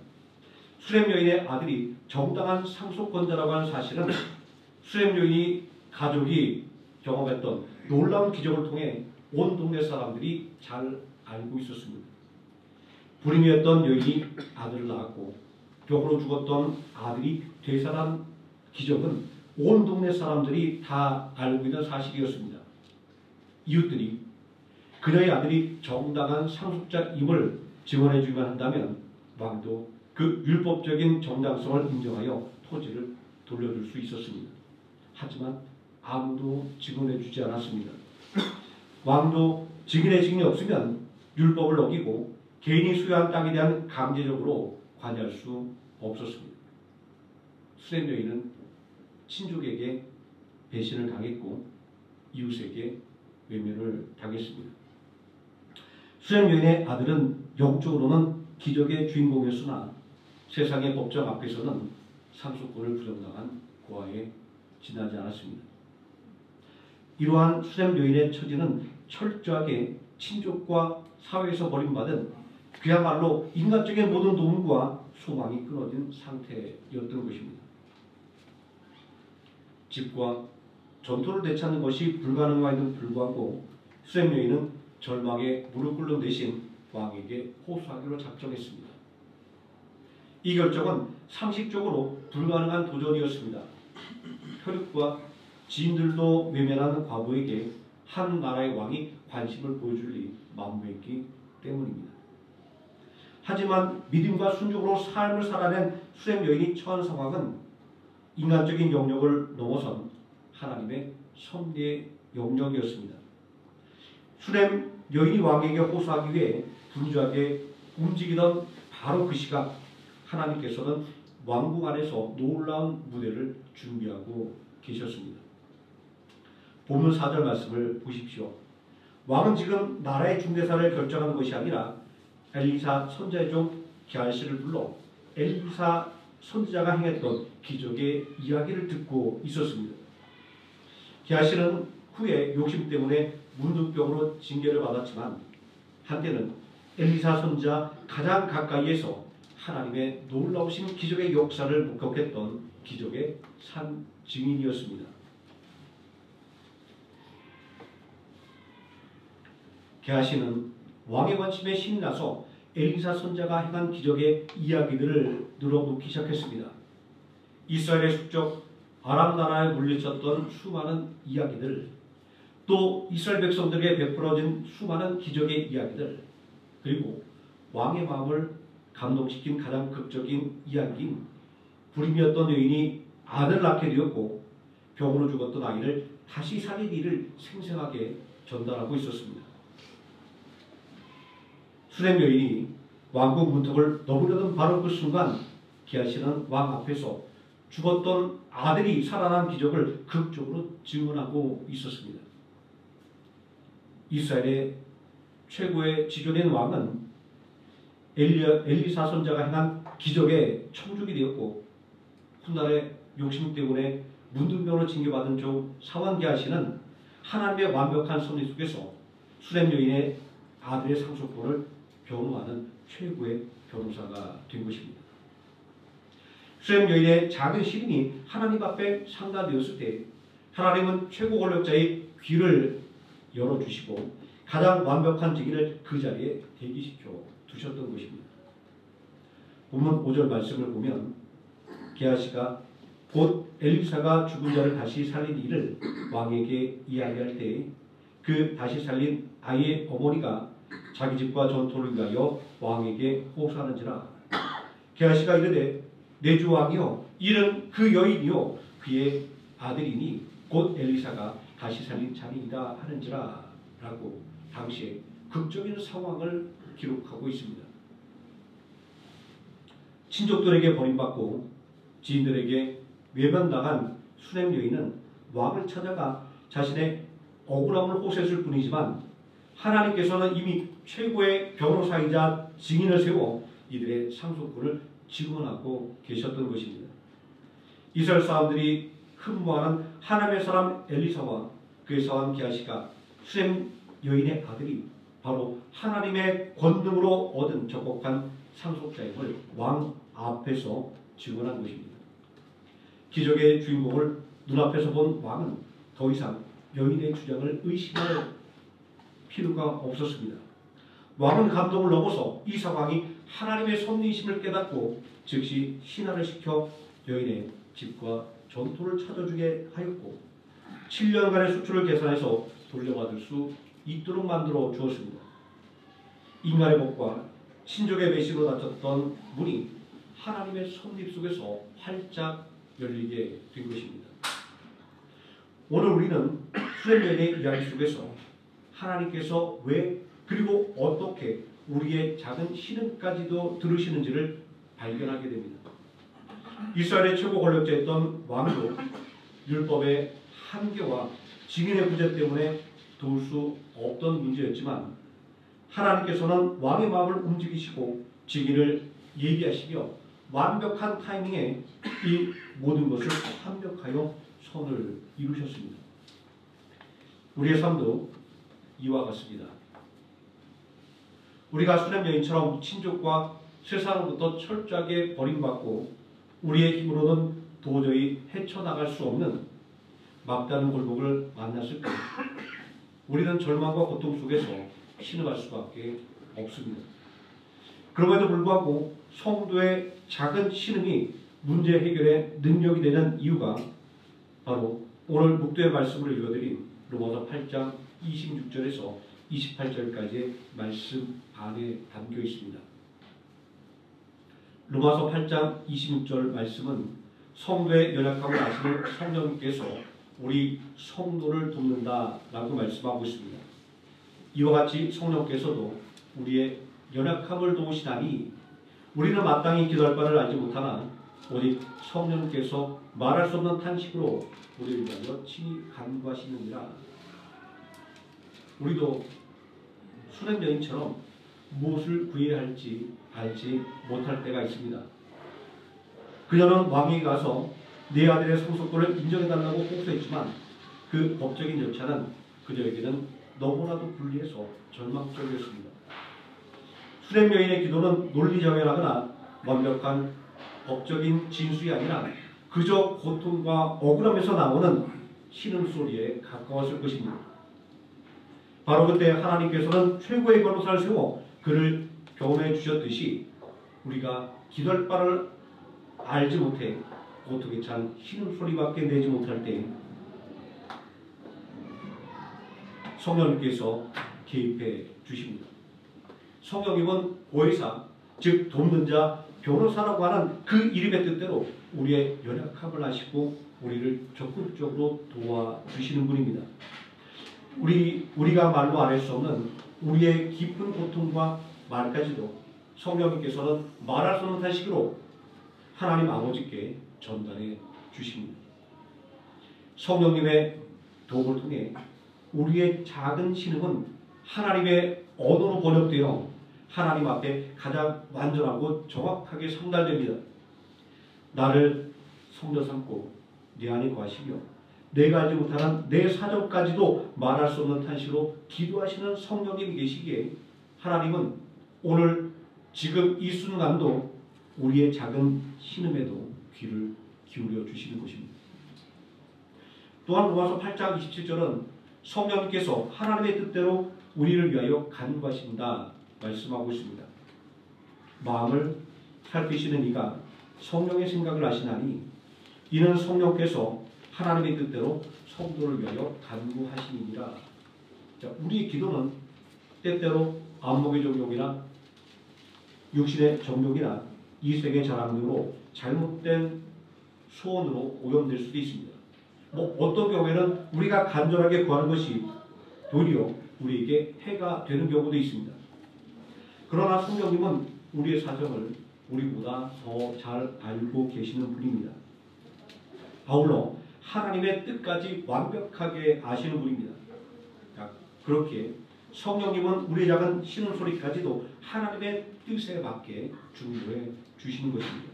수렘 여인의 아들이 정당한 상속권자라고 하는 사실은 수렘 여인이 가족이 경험했던 놀라운 기적을 통해 온 동네 사람들이 잘 알고 있었습니다. 불임이었던 여인이 아들을 낳았고 병으로 죽었던 아들이 되살아난 기적은 온 동네 사람들이 다 알고 있는 사실이었습니다. 이웃들이 그녀의 아들이 정당한 상속자임을 증언해 주기만 한다면 왕도 그 율법적인 정당성을 인정하여 토지를 돌려줄 수 있었습니다. 하지만 아무도 증언해 주지 않았습니다. 왕도 증인의 증인이 없으면 율법을 어기고 개인이 소유한 땅에 대한 강제적으로 관여할 수 없었습니다. 수렘 여인은 친족에게 배신을 당했고 이웃에게 외면을 당했습니다. 수렘 여인의 아들은 영적으로는 기적의 주인공이었으나 세상의 법정 앞에서는 상속권을 부정당한 고아에 지나지 않았습니다. 이러한 수렘 여인의 처지는 철저하게 친족과 사회에서 버림받은 그야말로 인간적인 모든 도움과 소망이 끊어진 상태였던 것입니다. 집과 전토를 되찾는 것이 불가능함에도 불구하고 수렘 여인은 절망에 무릎 꿇는 대신 왕에게 호소하기로 작정했습니다. 이 결정은 상식적으로 불가능한 도전이었습니다. 혈육과 지인들도 외면하는 과부에게 한 나라의 왕이 관심을 보여줄 리 만무했기 때문입니다. 하지만 믿음과 순종으로 삶을 살아낸 수렘 여인이 처한 상황은 인간적인 영역을 넘어선 하나님의 섭리의 영역이었습니다. 수렘 여인이 왕에게 호소하기 위해 분주하게 움직이던 바로 그 시각 하나님께서는 왕궁 안에서 놀라운 무대를 준비하고 계셨습니다. 본문 4절 말씀을 보십시오. 왕은 지금 나라의 중대사를 결정하는 것이 아니라 엘리사 선지자의 종 게하시를 불러 엘리사 선지자가 행했던 기적의 이야기를 듣고 있었습니다. 게하시는 후에 욕심 때문에 문둥병으로 징계를 받았지만 한때는 엘리사 선지자 가장 가까이에서 하나님의 놀라우신 기적의 역사를 목격했던 기적의 산 증인이었습니다. 게하시는 왕의 관심에 신이 나서 엘리사 선지자가 행한 기적의 이야기들을 늘어놓기 시작했습니다. 이스라엘의 숙적 아람 나라에 물리쳤던 수많은 이야기들, 또 이스라엘 백성들에게 베풀어진 수많은 기적의 이야기들, 그리고 왕의 마음을 감동시킨 가장 극적인 이야기인 불임이었던 여인이 아들을 낳게 되었고 병으로 죽었던 아이를 다시 살린 일을 생생하게 전달하고 있었습니다. 수렘 여인이 왕궁 문턱을 넘으려던 바로 그 순간 게하시는 왕 앞에서 죽었던 아들이 살아난 기적을 극적으로 증언하고 있었습니다. 이스라엘의 최고의 지존인 왕은 엘리사 선지자가 행한 기적의 청중이 되었고 훗날의 욕심 때문에 문둥병으로 징계받은 종 사왕 게하시는 하나님의 완벽한 섭리 속에서 수렘 여인의 아들의 상속권을 변호하는 최고의 변호사가 된 것입니다. 수렘 여인의 작은 신임이 하나님 앞에 상달되었을 때 하나님은 최고 권력자의 귀를 열어주시고 가장 완벽한 증인을 그 자리에 대기시켜 두셨던 것입니다. 본문 5절 말씀을 보면 게하시가 곧 엘리사가 죽은 자를 다시 살린 일을 왕에게 이야기할 때 그 다시 살린 아이의 어머니가 자기 집과 전토를 위하여 왕에게 호소하는지라. 게하시가 이르되 내 주 왕이여 이는 그 여인이요 그의 아들이니 곧 엘리사가 다시 살린 자니이다 하는지라 라고 당시에 극적인 상황을 기록하고 있습니다. 친족들에게 버림받고 지인들에게 외면당한 수렘 여인은 왕을 찾아가 자신의 억울함을 호소했을 뿐이지만 하나님께서는 이미 최고의 변호사이자 증인을 세워 이들의 상속권을 증언하고 계셨던 것입니다. 이스라엘 사람들이 흠모하는 하나님의 사람 엘리사와 그의 사람 게하시가 수렘 여인의 아들이 바로 하나님의 권능으로 얻은 적법한 상속자임을 왕 앞에서 증언한 것입니다. 기적의 주인공을 눈앞에서 본 왕은 더 이상 여인의 주장을 의심할 필요가 없었습니다. 왕은 감동을 넘어서 이 상황이 하나님의 섭리이심을 깨닫고 즉시 신하를 시켜 여인의 집과 전토를 찾아주게 하였고 7년간의 수출을 계산해서 돌려받을 수 있도록 만들어 주었습니다. 인간의 법과 신족의 배신으로 닫혔던 문이 하나님의 섭리 속에서 활짝 열리게 된 것입니다. 오늘 우리는 수렘 여인의 이야기 속에서 하나님께서 왜 그리고 어떻게 우리의 작은 신음까지도 들으시는지를 발견하게 됩니다. 이스라엘의 최고 권력자였던 왕도 율법의 한계와 증인의 부재 때문에 도울 수 없던 문제였지만 하나님께서는 왕의 마음을 움직이시고 증인을 예비하시며 완벽한 타이밍에 이 모든 것을 완벽하여 선을 이루셨습니다. 우리의 삶도 이와 같습니다. 우리가 수렘 여인처럼 친족과 세상으로부터 철저하게 버림받고 우리의 힘으로는 도저히 헤쳐나갈 수 없는 막다른 골목을 만났을 때 우리는 절망과 고통 속에서 신음할 수밖에 없습니다. 그럼에도 불구하고 성도의 작은 신음이 문제 해결의 능력이 되는 이유가 바로 오늘 묵도의 말씀을 읽어드린 로마서 8장 26절에서 28절까지의 말씀 안에 담겨 있습니다. 로마서 8장 26절 말씀은 성도의 연약함을 아시는 성령님께서 우리 성도를 돕는다라고 말씀하고 있습니다. 이와 같이 성령께서도 우리의 연약함을 도우시다니 우리는 마땅히 기도할 바를 알지 못하나 오직 성령께서 말할 수 없는 탄식으로 우리를 위하여 친히 간구하시느니라. 우리도 수렘 여인처럼 무엇을 구해야 할지 알지 못할 때가 있습니다. 그녀는 왕에게 가서 내 아들의 상속권을 인정해달라고 호소했지만 그 법적인 절차는 그녀에게는 너무나도 불리해서 절망적이었습니다. 수렘 여인의 기도는 논리정연하거나 완벽한 법적인 진술이 아니라 그저 고통과 억울함에서 나오는 신음소리에 가까웠을 것입니다. 바로 그때 하나님께서는 최고의 변호사를 세워 그를 교훈해 주셨듯이 우리가 기도할 바를 알지 못해 고통에 찬 신음소리밖에 내지 못할 때 성령님께서 개입해 주십니다. 성령님은 보혜사, 즉 돕는 자, 변호사라고 하는 그 이름의 뜻대로 우리의 연약함을 아시고 우리를 적극적으로 도와주시는 분입니다. 우리가 말로 알 수 없는 우리의 깊은 고통과 말까지도 성령님께서는 말할 수 없는 탄식으로 하나님 아버지께 전달해 주십니다. 성령님의 도움을 통해 우리의 작은 신음은 하나님의 언어로 번역되어 하나님 앞에 가장 완전하고 정확하게 상달됩니다. 나를 성도 삼고 내 안에 거하시며 내가 알지 못하는 내 사정까지도 말할 수 없는 탄식으로 기도하시는 성령님이 계시기에 하나님은 오늘 지금 이 순간도 우리의 작은 신음에도 귀를 기울여 주시는 것입니다. 또한 로마서 8장 27절은 성령님께서 하나님의 뜻대로 우리를 위하여 간구하신다 말씀하고 있습니다. 마음을 살피시는 이가 성령의 생각을 아시나니 이는 성령께서 하나님의 뜻대로 성도를 위하여 간구하시니라. 자, 우리의 기도는 때때로 안목의 정욕이나 육신의 정욕이나 이색의 자랑 등으로 잘못된 소원으로 오염될 수도 있습니다. 어떤 경우에는 우리가 간절하게 구하는 것이 도리어 우리에게 해가 되는 경우도 있습니다. 그러나 성령님은 우리의 사정을 우리보다 더 잘 알고 계시는 분입니다. 아울러 하나님의 뜻까지 완벽하게 아시는 분입니다. 그렇게 성령님은 우리의 작은 신음소리까지도 하나님의 뜻에 맞게 중보해 주시는 것입니다.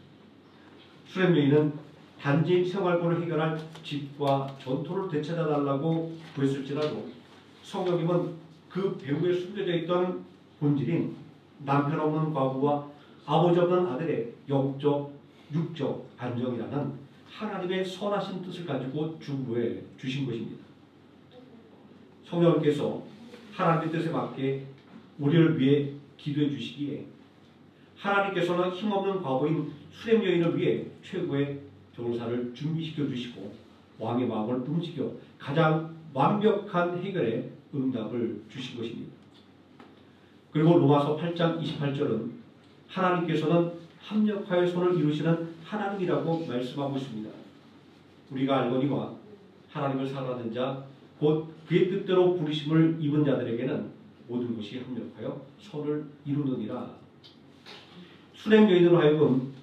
수렘여인은 단지 생활고를 해결할 집과 전토를 되찾아달라고 구했을지라도 성령님은 그 배후에 숨겨져 있던 본질인 남편 없는 과부와 아버지 없는 아들의 영적, 육적 안정이라는 하나님의 선하신 뜻을 가지고 중보해 주신 것입니다. 성령님께서 하나님의 뜻에 맞게 우리를 위해 기도해 주시기에 하나님께서는 힘없는 과부인 수렘 여인을 위해 최고의 변호사를 준비시켜 주시고 왕의 마음을 움직여 가장 완벽한 해결의 응답을 주신 것입니다. 그리고 로마서 8장 28절은 하나님께서는 합력하여 손을 이루시는 하나님이라고 말씀하고 있습니다. 우리가 알거니와 하나님을 사랑하는 자 곧 그의 뜻대로 부르심을 입은 자들에게는 모든 것이 합력하여 선을 이루느니라. 수렘 여인으로 하여금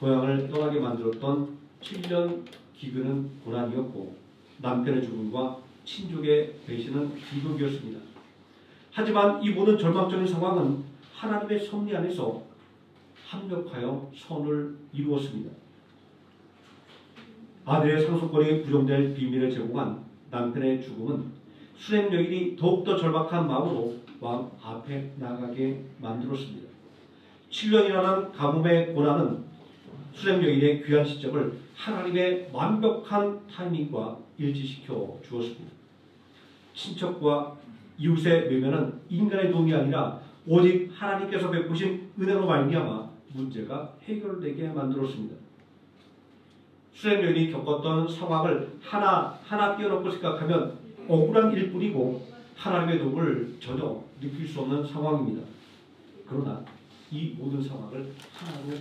고향을 떠나게 만들었던 7년 기근은 고난이었고 남편의 죽음과 친족의 배신은 비극이었습니다. 하지만 이 모든 절망적인 상황은 하나님의 섭리 안에서 합력하여 선을 이루었습니다. 아들의 상속권이 부정될 비밀을 제공한 남편의 죽음은 수렘 여인이 더욱더 절박한 마음으로 왕 앞에 나가게 만들었습니다. 7년이라는 가뭄의 고난은 수렘 여인의 귀한 시점을 하나님의 완벽한 타이밍과 일치시켜 주었습니다. 친척과 이웃의 외면은 인간의 도움이 아니라 오직 하나님께서 베푸신 은혜로 말미암아 문제가 해결되게 만들었습니다. 수렘 여인이 겪었던 상황을 하나하나 띄워놓고 생각하면 억울한 일뿐이고 하나님의 도움을 전혀 느낄 수 없는 상황입니다. 그러나 이 모든 상황을 하나로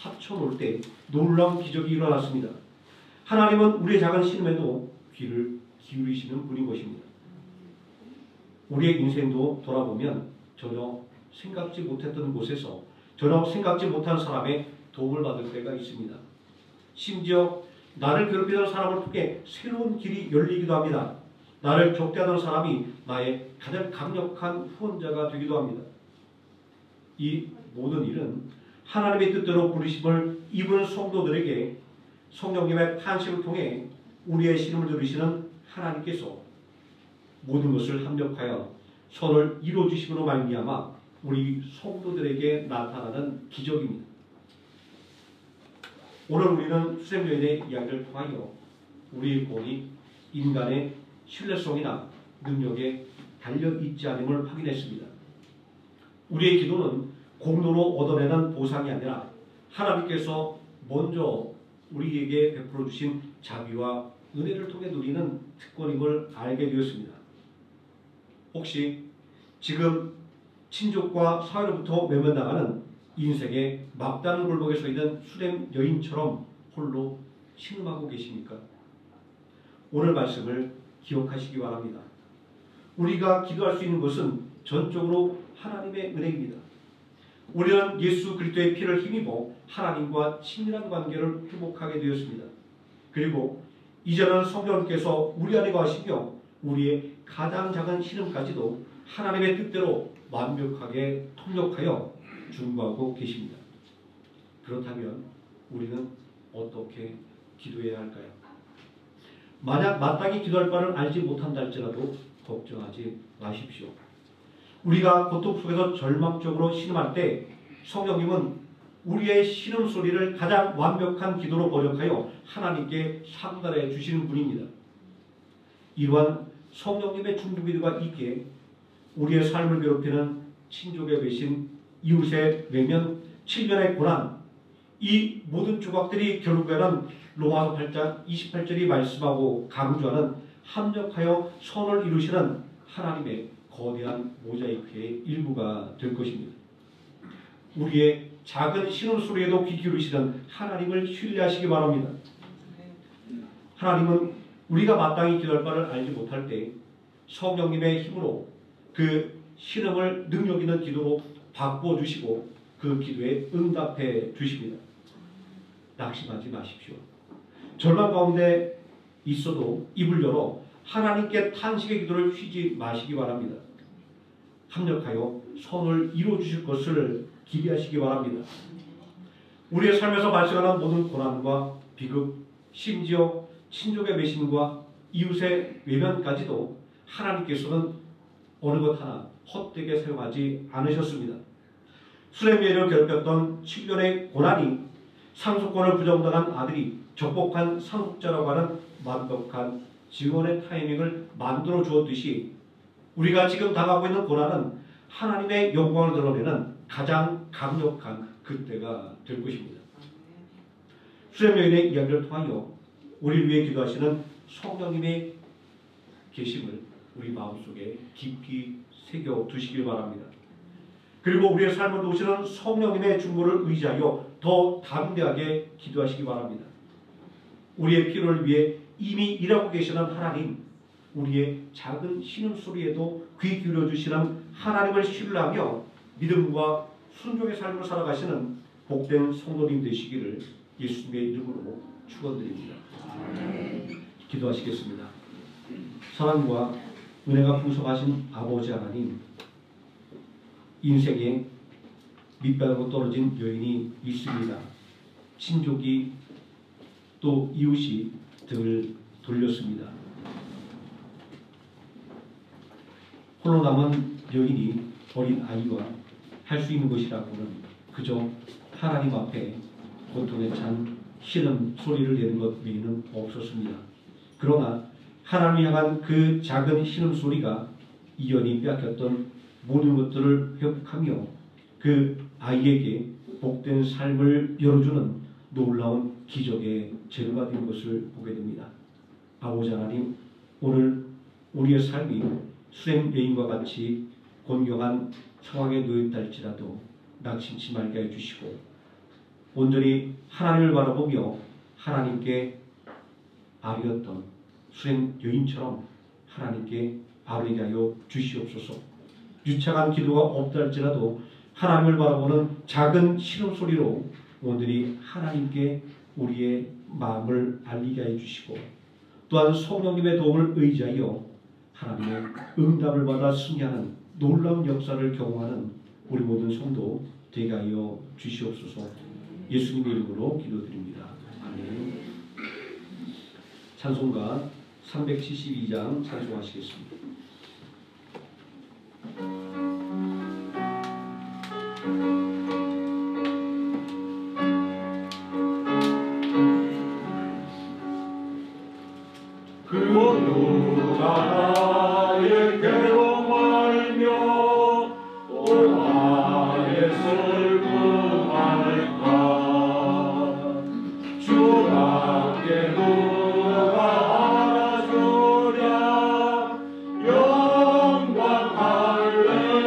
합쳐놓을 때 놀라운 기적이 일어났습니다. 하나님은 우리의 작은 신음에도 귀를 기울이시는 분인 것입니다. 우리의 인생도 돌아보면 전혀 생각지 못했던 곳에서 전혀 생각지 못한 사람의 도움을 받을 때가 있습니다. 심지어 나를 괴롭히던 사람을 통해 새로운 길이 열리기도 합니다. 나를 적대하던 사람이 나의 가장 강력한 후원자가 되기도 합니다. 이 모든 일은 하나님의 뜻대로 부르심을 입은 성도들에게 성령님의 탄식을 통해 우리의 신음을 들으시는 하나님께서 모든 것을 합력하여 선을 이루어주심으로 말미암아 우리 성도들에게 나타나는 기적입니다. 오늘 우리는 수렘 여인의 이야기를 통하여 우리의 구원이 인간의 신뢰성이나 능력에 달려있지 않음을 확인했습니다. 우리의 기도는 공로로 얻어내는 보상이 아니라 하나님께서 먼저 우리에게 베풀어 주신 자비와 은혜를 통해 누리는 특권임을 알게 되었습니다. 혹시 지금 친족과 사회로부터 외면당하는 인생의 막다른 골목에 서 있는 수렘 여인처럼 홀로 신음하고 계십니까? 오늘 말씀을 기억하시기 바랍니다. 우리가 기도할 수 있는 것은 전적으로 하나님의 은혜입니다. 우리는 예수 그리스도의 피를 힘입어 하나님과 친밀한 관계를 회복하게 되었습니다. 그리고 이제는 성령께서 우리 안에 거하시며 우리의 가장 작은 신음까지도 하나님의 뜻대로 완벽하게 통역하여 중보하고 계십니다. 그렇다면 우리는 어떻게 기도해야 할까요? 만약 마땅히 기도할 바를 알지 못한다 할지라도 걱정하지 마십시오. 우리가 고통 속에서 절망적으로 신음할 때 성령님은 우리의 신음소리를 가장 완벽한 기도로 번역하여 하나님께 상달해 주시는 분입니다. 이러한 성령님의 중보기도가 있기에 우리의 삶을 괴롭히는 친족의 배신, 이웃의 외면, 칠면의 고난, 이 모든 조각들이 결국에는 로마서 8장 28절이 말씀하고 강조하는 합력하여 선을 이루시는 하나님의 거대한 모자이크의 일부가 될 것입니다. 우리의 작은 신음소리에도 귀 기울이시는 하나님을 신뢰하시기 바랍니다. 하나님은 우리가 마땅히 기도할 바를 알지 못할 때 성령님의 힘으로 그 신음을 능력 있는 기도로 바꾸어 주시고 그 기도에 응답해 주십니다. 낙심하지 마십시오. 절망 가운데 있어도 입을 열어 하나님께 탄식의 기도를 쉬지 마시기 바랍니다. 합력하여 선을 이루어 주실 것을 기대하시기 바랍니다. 우리의 삶에서 발생하는 모든 고난과 비극, 심지어 친족의 배신과 이웃의 외면까지도 하나님께서는 어느 것 하나 헛되게 사용하지 않으셨습니다. 수레미엘을 괴롭혔던 7년의 고난이 상속권을 부정당한 아들이 적복한 상속자라고 하는 완벽한 증언의 타이밍을 만들어 주었듯이 우리가 지금 당하고 있는 고난은 하나님의 영광을 드러내는 가장 강력한 그때가 될 것입니다. 수렘 여인의 이야기를 통하여 우리를 위해 기도하시는 성령님의 계심을 우리 마음속에 깊이 새겨 두시길 바랍니다. 그리고 우리의 삶을 도우시는 성령님의 중보를 의지하여 더 담대하게 기도하시기 바랍니다. 우리의 필요를 위해 이미 일하고 계시는 하나님, 우리의 작은 신음소리에도 귀 기울여 주시는 하나님을 신뢰하며 믿음과 순종의 삶으로 살아가시는 복된 성도님 되시기를 예수님의 이름으로 축원드립니다. 기도하시겠습니다. 사랑과 은혜가 풍성하신 아버지 하나님, 인생에 밑바닥으로 떨어진 여인이 있습니다. 친족이 또 이웃이 등을 돌렸습니다. 홀로 남은 여인이 어린 아이와 할 수 있는 것이라고는 그저 하나님 앞에 고통에 찬 신음 소리를 내는 것 외에는 없었습니다. 그러나 하나님을 향한 그 작은 신음 소리가 이 여인이 빼앗겼던 모든 것들을 회복하며 그 아이에게 복된 삶을 열어주는 놀라운 기적의 재료가 된 것을 보게 됩니다. 아버지 하나님, 오늘 우리의 삶이 수렘 여인과 같이 곤경한 상황에 놓였다 할지라도 낙심치 말게 해주시고 온전히 하나님을 바라보며 하나님께 아뢰었던 수렘 여인처럼 하나님께 아뢰게 하여 주시옵소서. 유창한 기도가 없다 할지라도 하나님을 바라보는 작은 신음소리로 오늘이 하나님께 우리의 마음을 알리게 해주시고 또한 성령님의 도움을 의지하여 하나님의 응답을 받아 승리하는 놀라운 역사를 경험하는 우리 모든 성도 되게 하여 주시옵소서. 예수님의 이름으로 기도드립니다. 아멘. 찬송가 372장 찬송하시겠습니다. 영광 할렐루야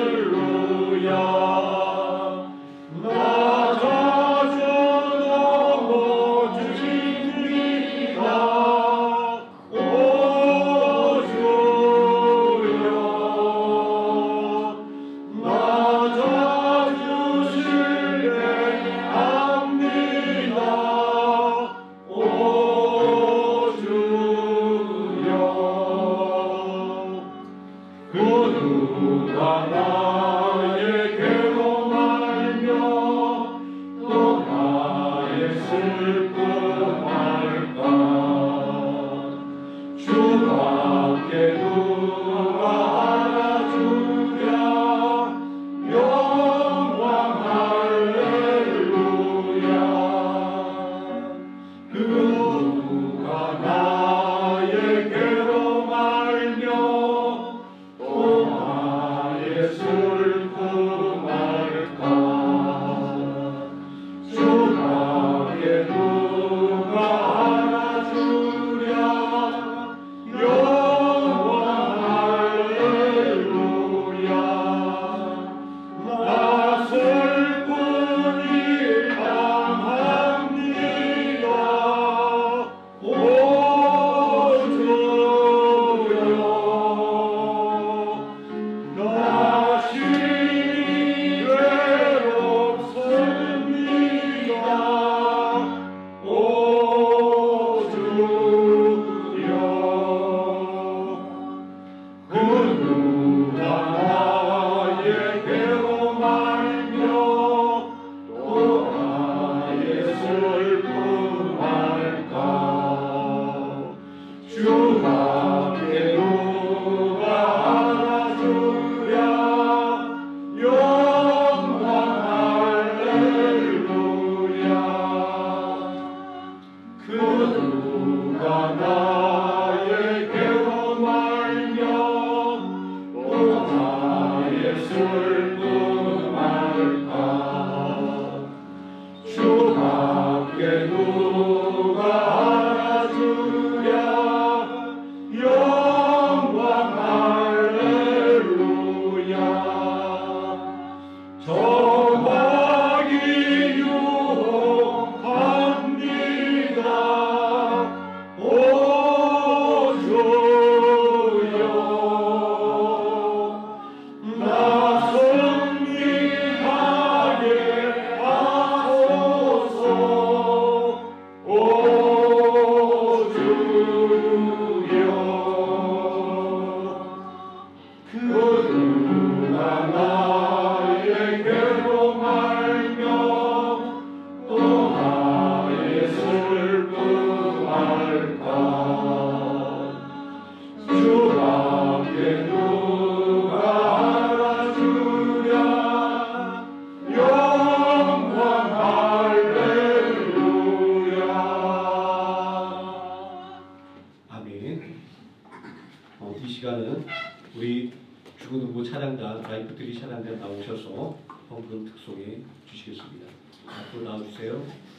주밖에 누가 알아주랴 영광 할렐루야. 아멘. 이 시간은 우리 죽은 후보 찬양단 라이프트리 찬양단 나오셔서 헌금 특송해 주시겠습니다. 앞으로 나와주세요.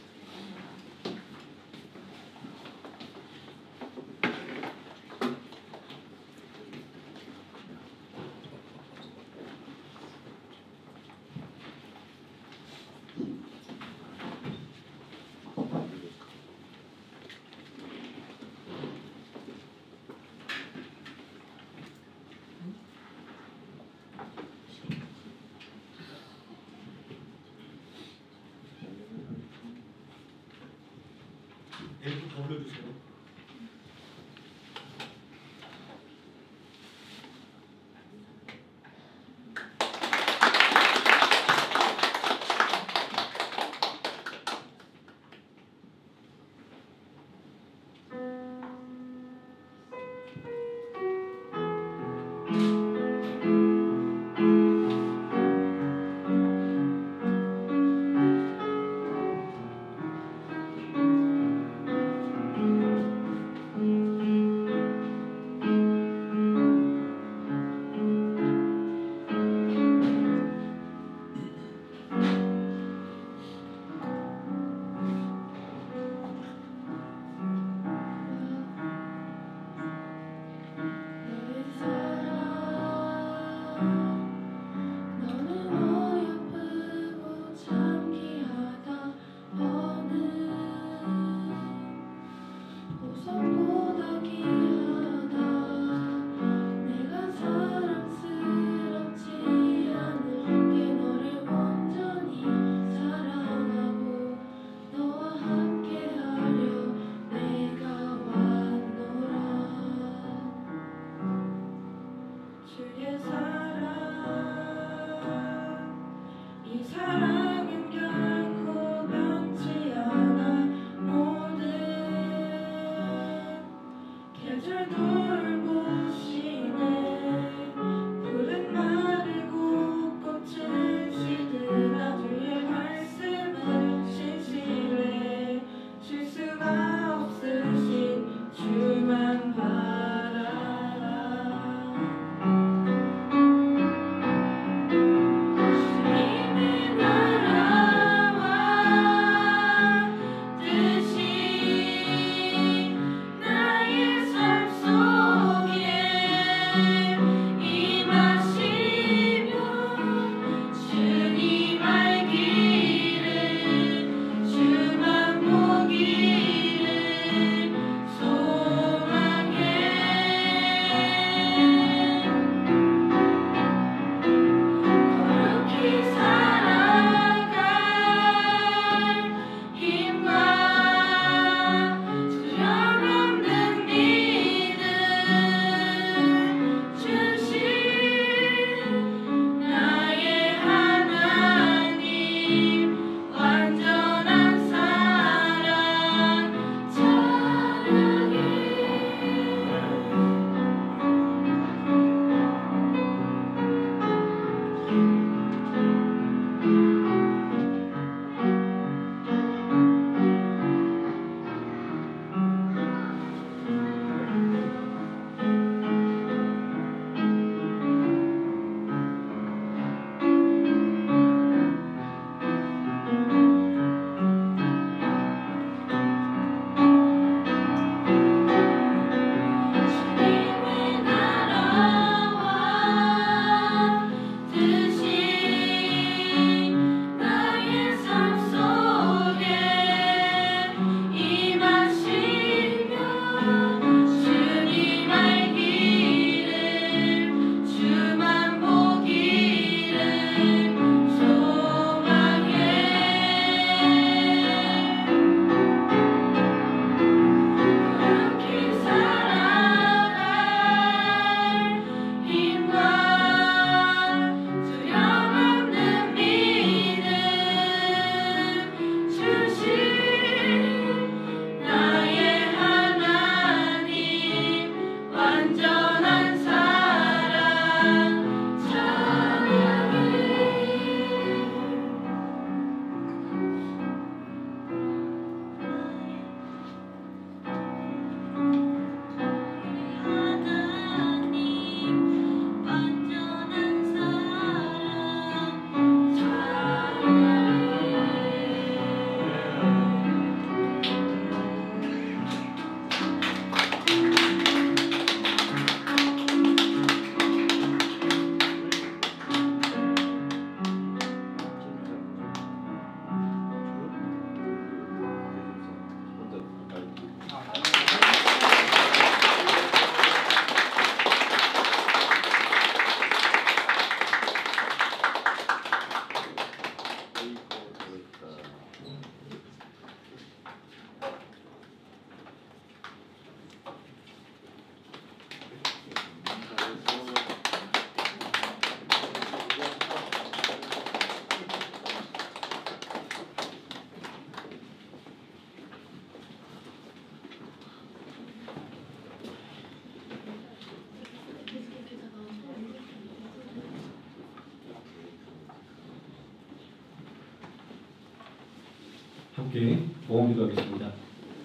함께 모험기도하겠습니다.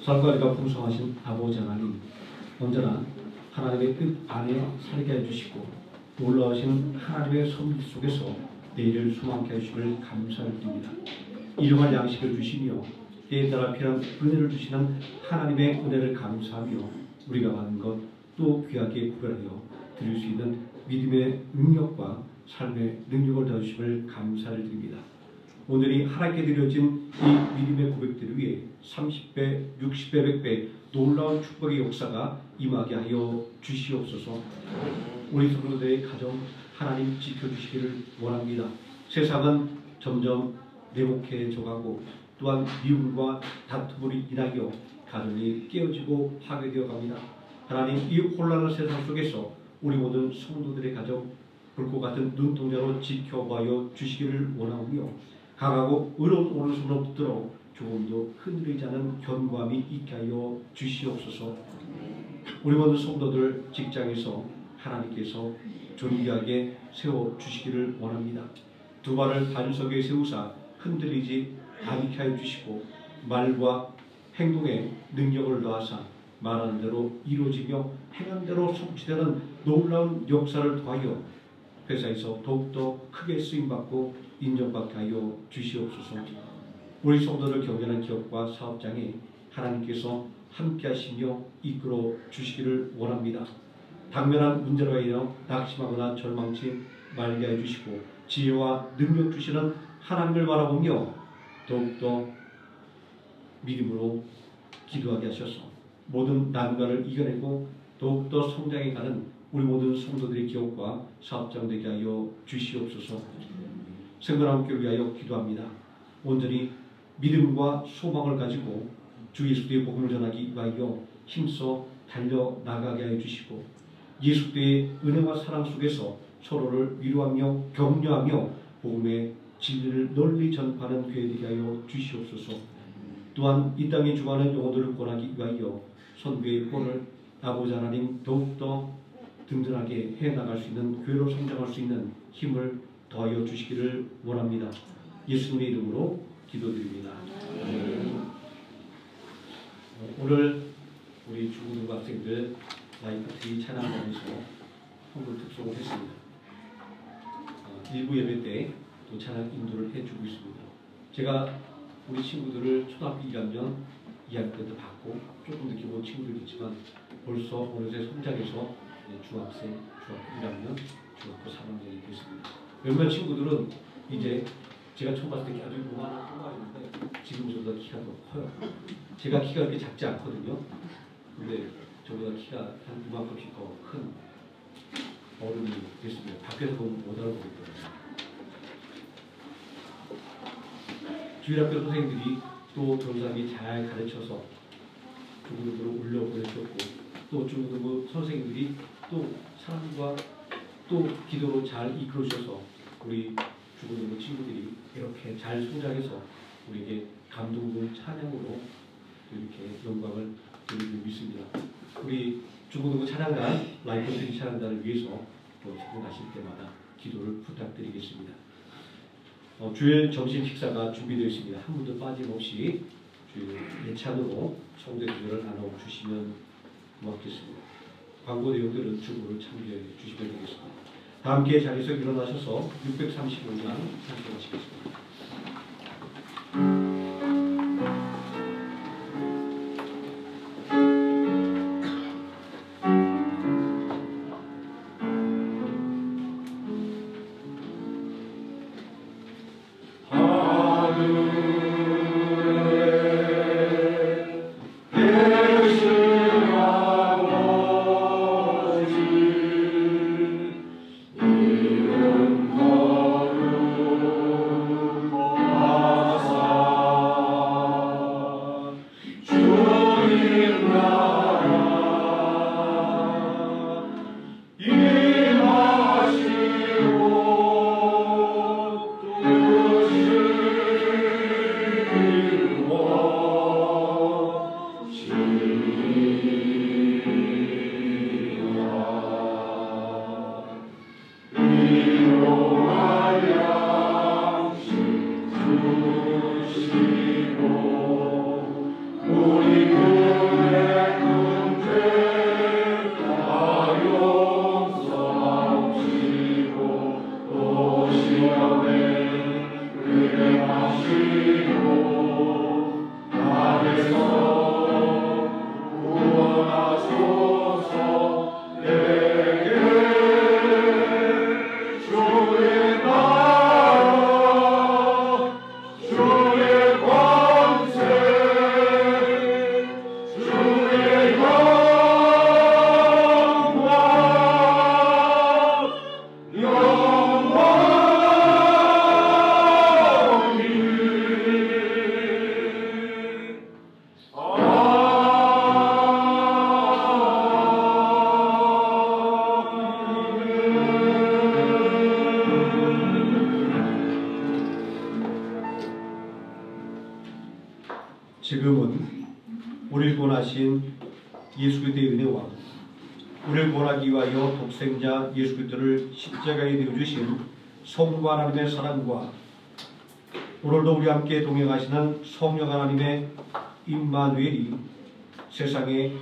살과리가 풍성하신 아버지 하나님, 언제나 하나님의 뜻 안에 살게 해주시고 놀라우신 하나님의 섭리 속에서 내일을 소망케 해주심을 감사드립니다. 일용할 양식을 주시며 때에 따라 필요한 은혜를 주시는 하나님의 은혜를 감사하며 우리가 받은 것 또 귀하게 구별하여 드릴 수 있는 믿음의 능력과 삶의 능력을 더주심을 감사를 드립니다. 오늘이 하나님께 드려진 이 믿음의 고백들을 위해 30배, 60배, 100배 놀라운 축복의 역사가 임하게 하여 주시옵소서. 우리 성도들의 가정 하나님 지켜주시기를 원합니다. 세상은 점점 내목해져가고 또한 미움과 다툼으로 인하여 가정이 깨어지고 파괴되어 갑니다. 하나님, 이 혼란한 세상 속에서 우리 모든 성도들의 가정 불꽃 같은 눈동자로 지켜봐여 주시기를 원하오며 강하고 의로운 오른손으로 붙들어 조금도 흔들리지 않은 견고함이 있게 하여 주시옵소서. 우리 모든 성도들 직장에서 하나님께서 존귀하게 세워주시기를 원합니다. 두 발을 반석에 세우사 흔들리지 않게 하여 주시고 말과 행동에 능력을 더하사 말하는 대로 이루어지며 행한 대로 성취되는 놀라운 역사를 더하여 회사에서 더욱더 크게 쓰임받고 인정받게 하여 주시옵소서. 우리 성도를 경영하는 기업과 사업장에 하나님께서 함께 하시며 이끌어 주시기를 원합니다. 당면한 문제로 인하여 낙심하거나 절망치 말게 해주시고 지혜와 능력 주시는 하나님을 바라보며 더욱더 믿음으로 기도하게 하셔서 모든 난관을 이겨내고 더욱더 성장해가는 우리 모든 성도들의 기업과 사업장 되게 하여 주시옵소서. 생명함께 위하여 기도합니다. 온전히 믿음과 소망을 가지고 주 예수의 복음을 전하기 위하여 힘써 달려나가게 하여 주시고 예수의 은혜와 사랑 속에서 서로를 위로하며 격려하며 복음의 진리를 널리 전파하는 교회 되게 하여 주시옵소서. 또한 이 땅에 주관하는 영혼들을 권하기 위하여 선교의 본을 아버지 하나님 더욱더 든든하게 해나갈 수 있는 교회로 성장할 수 있는 힘을 더하여 주시기를 원합니다. 예수님의 이름으로 기도드립니다. 오늘 우리 중고등부 학생들 라이프트리 찬양단에서 헌금 특송을 했습니다. 일부 예배 때 또 찬양 인도를 해주고 있습니다. 제가 우리 친구들을 초등학교 1학년 2학년 때도 봤고 조금 늦게 본 친구들이 있지만 벌써 어느새 성장해서 중학생, 중학교 1학년, 중학교 3학년이 됐습니다. 몇몇 친구들은 이제 제가 처음 봤을 때 아주 요만한 꼬마였는데 지금 저보다 키가 더 커요. 제가 키가 그렇게 작지 않거든요. 근데 저보다 키가 한 이만큼씩 더 큰 어른이 됐습니다. 밖에서 보면 못 알아보겠더라고요. 주일학교 선생님들이 또 전사님이 잘 가르쳐서 중고등부로 올려보내셨고 또 중고등부 선생님들이 또 사랑과 또 기도로 잘 이끌어주셔서 우리 중고등부 친구들이 이렇게 잘 성장해서 우리에게 감동된 찬양으로 이렇게 영광을 드리고 있습니다. 우리 중고등부 찬양단, 라이프트리 찬양단을 위해서 출근하실 때마다 기도를 부탁드리겠습니다. 주일 점심 식사가 준비되어 있습니다. 한 분도 빠짐없이 주일 예찬으로 성대 기도를 나눠주시면 고맙겠습니다. 광고 내용들은 주보를 참조해 주시면 되겠습니다. 다 함께 자리에서 일어나셔서 635장 찬송하시겠습니다. 지금은 우리를 구원하신 예수 그리스도의 은혜와 우리를 구원하기 위하여 독생자 예수 그리스도를 십자가에 내어주신 성부 하나님의 사랑과 오늘도 우리와 함께 동행하시는 성령 하나님의 임마누엘이 세상의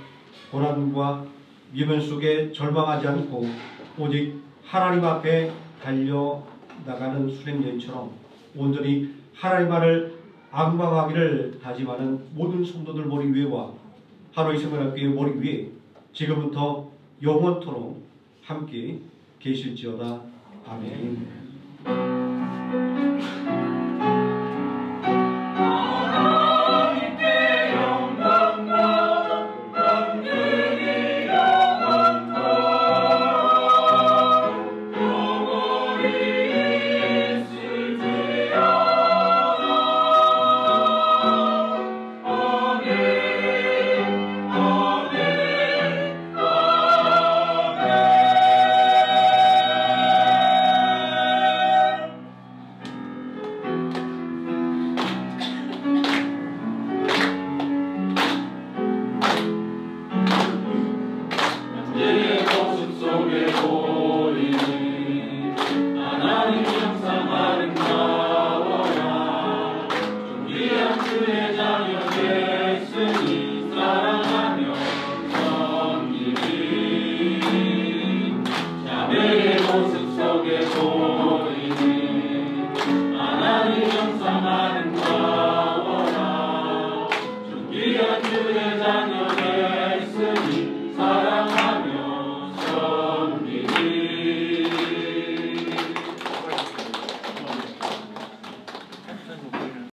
고난과 미련 속에 절망하지 않고 오직 하나님 앞에 달려나가는 수행여인처럼 온전히 하나님만을 앙망하기를 다짐하는 모든 성도들 머리 위에와 하루의 생명학교의 머리 위에 지금부터 영원토록 함께 계실지어다. 아멘.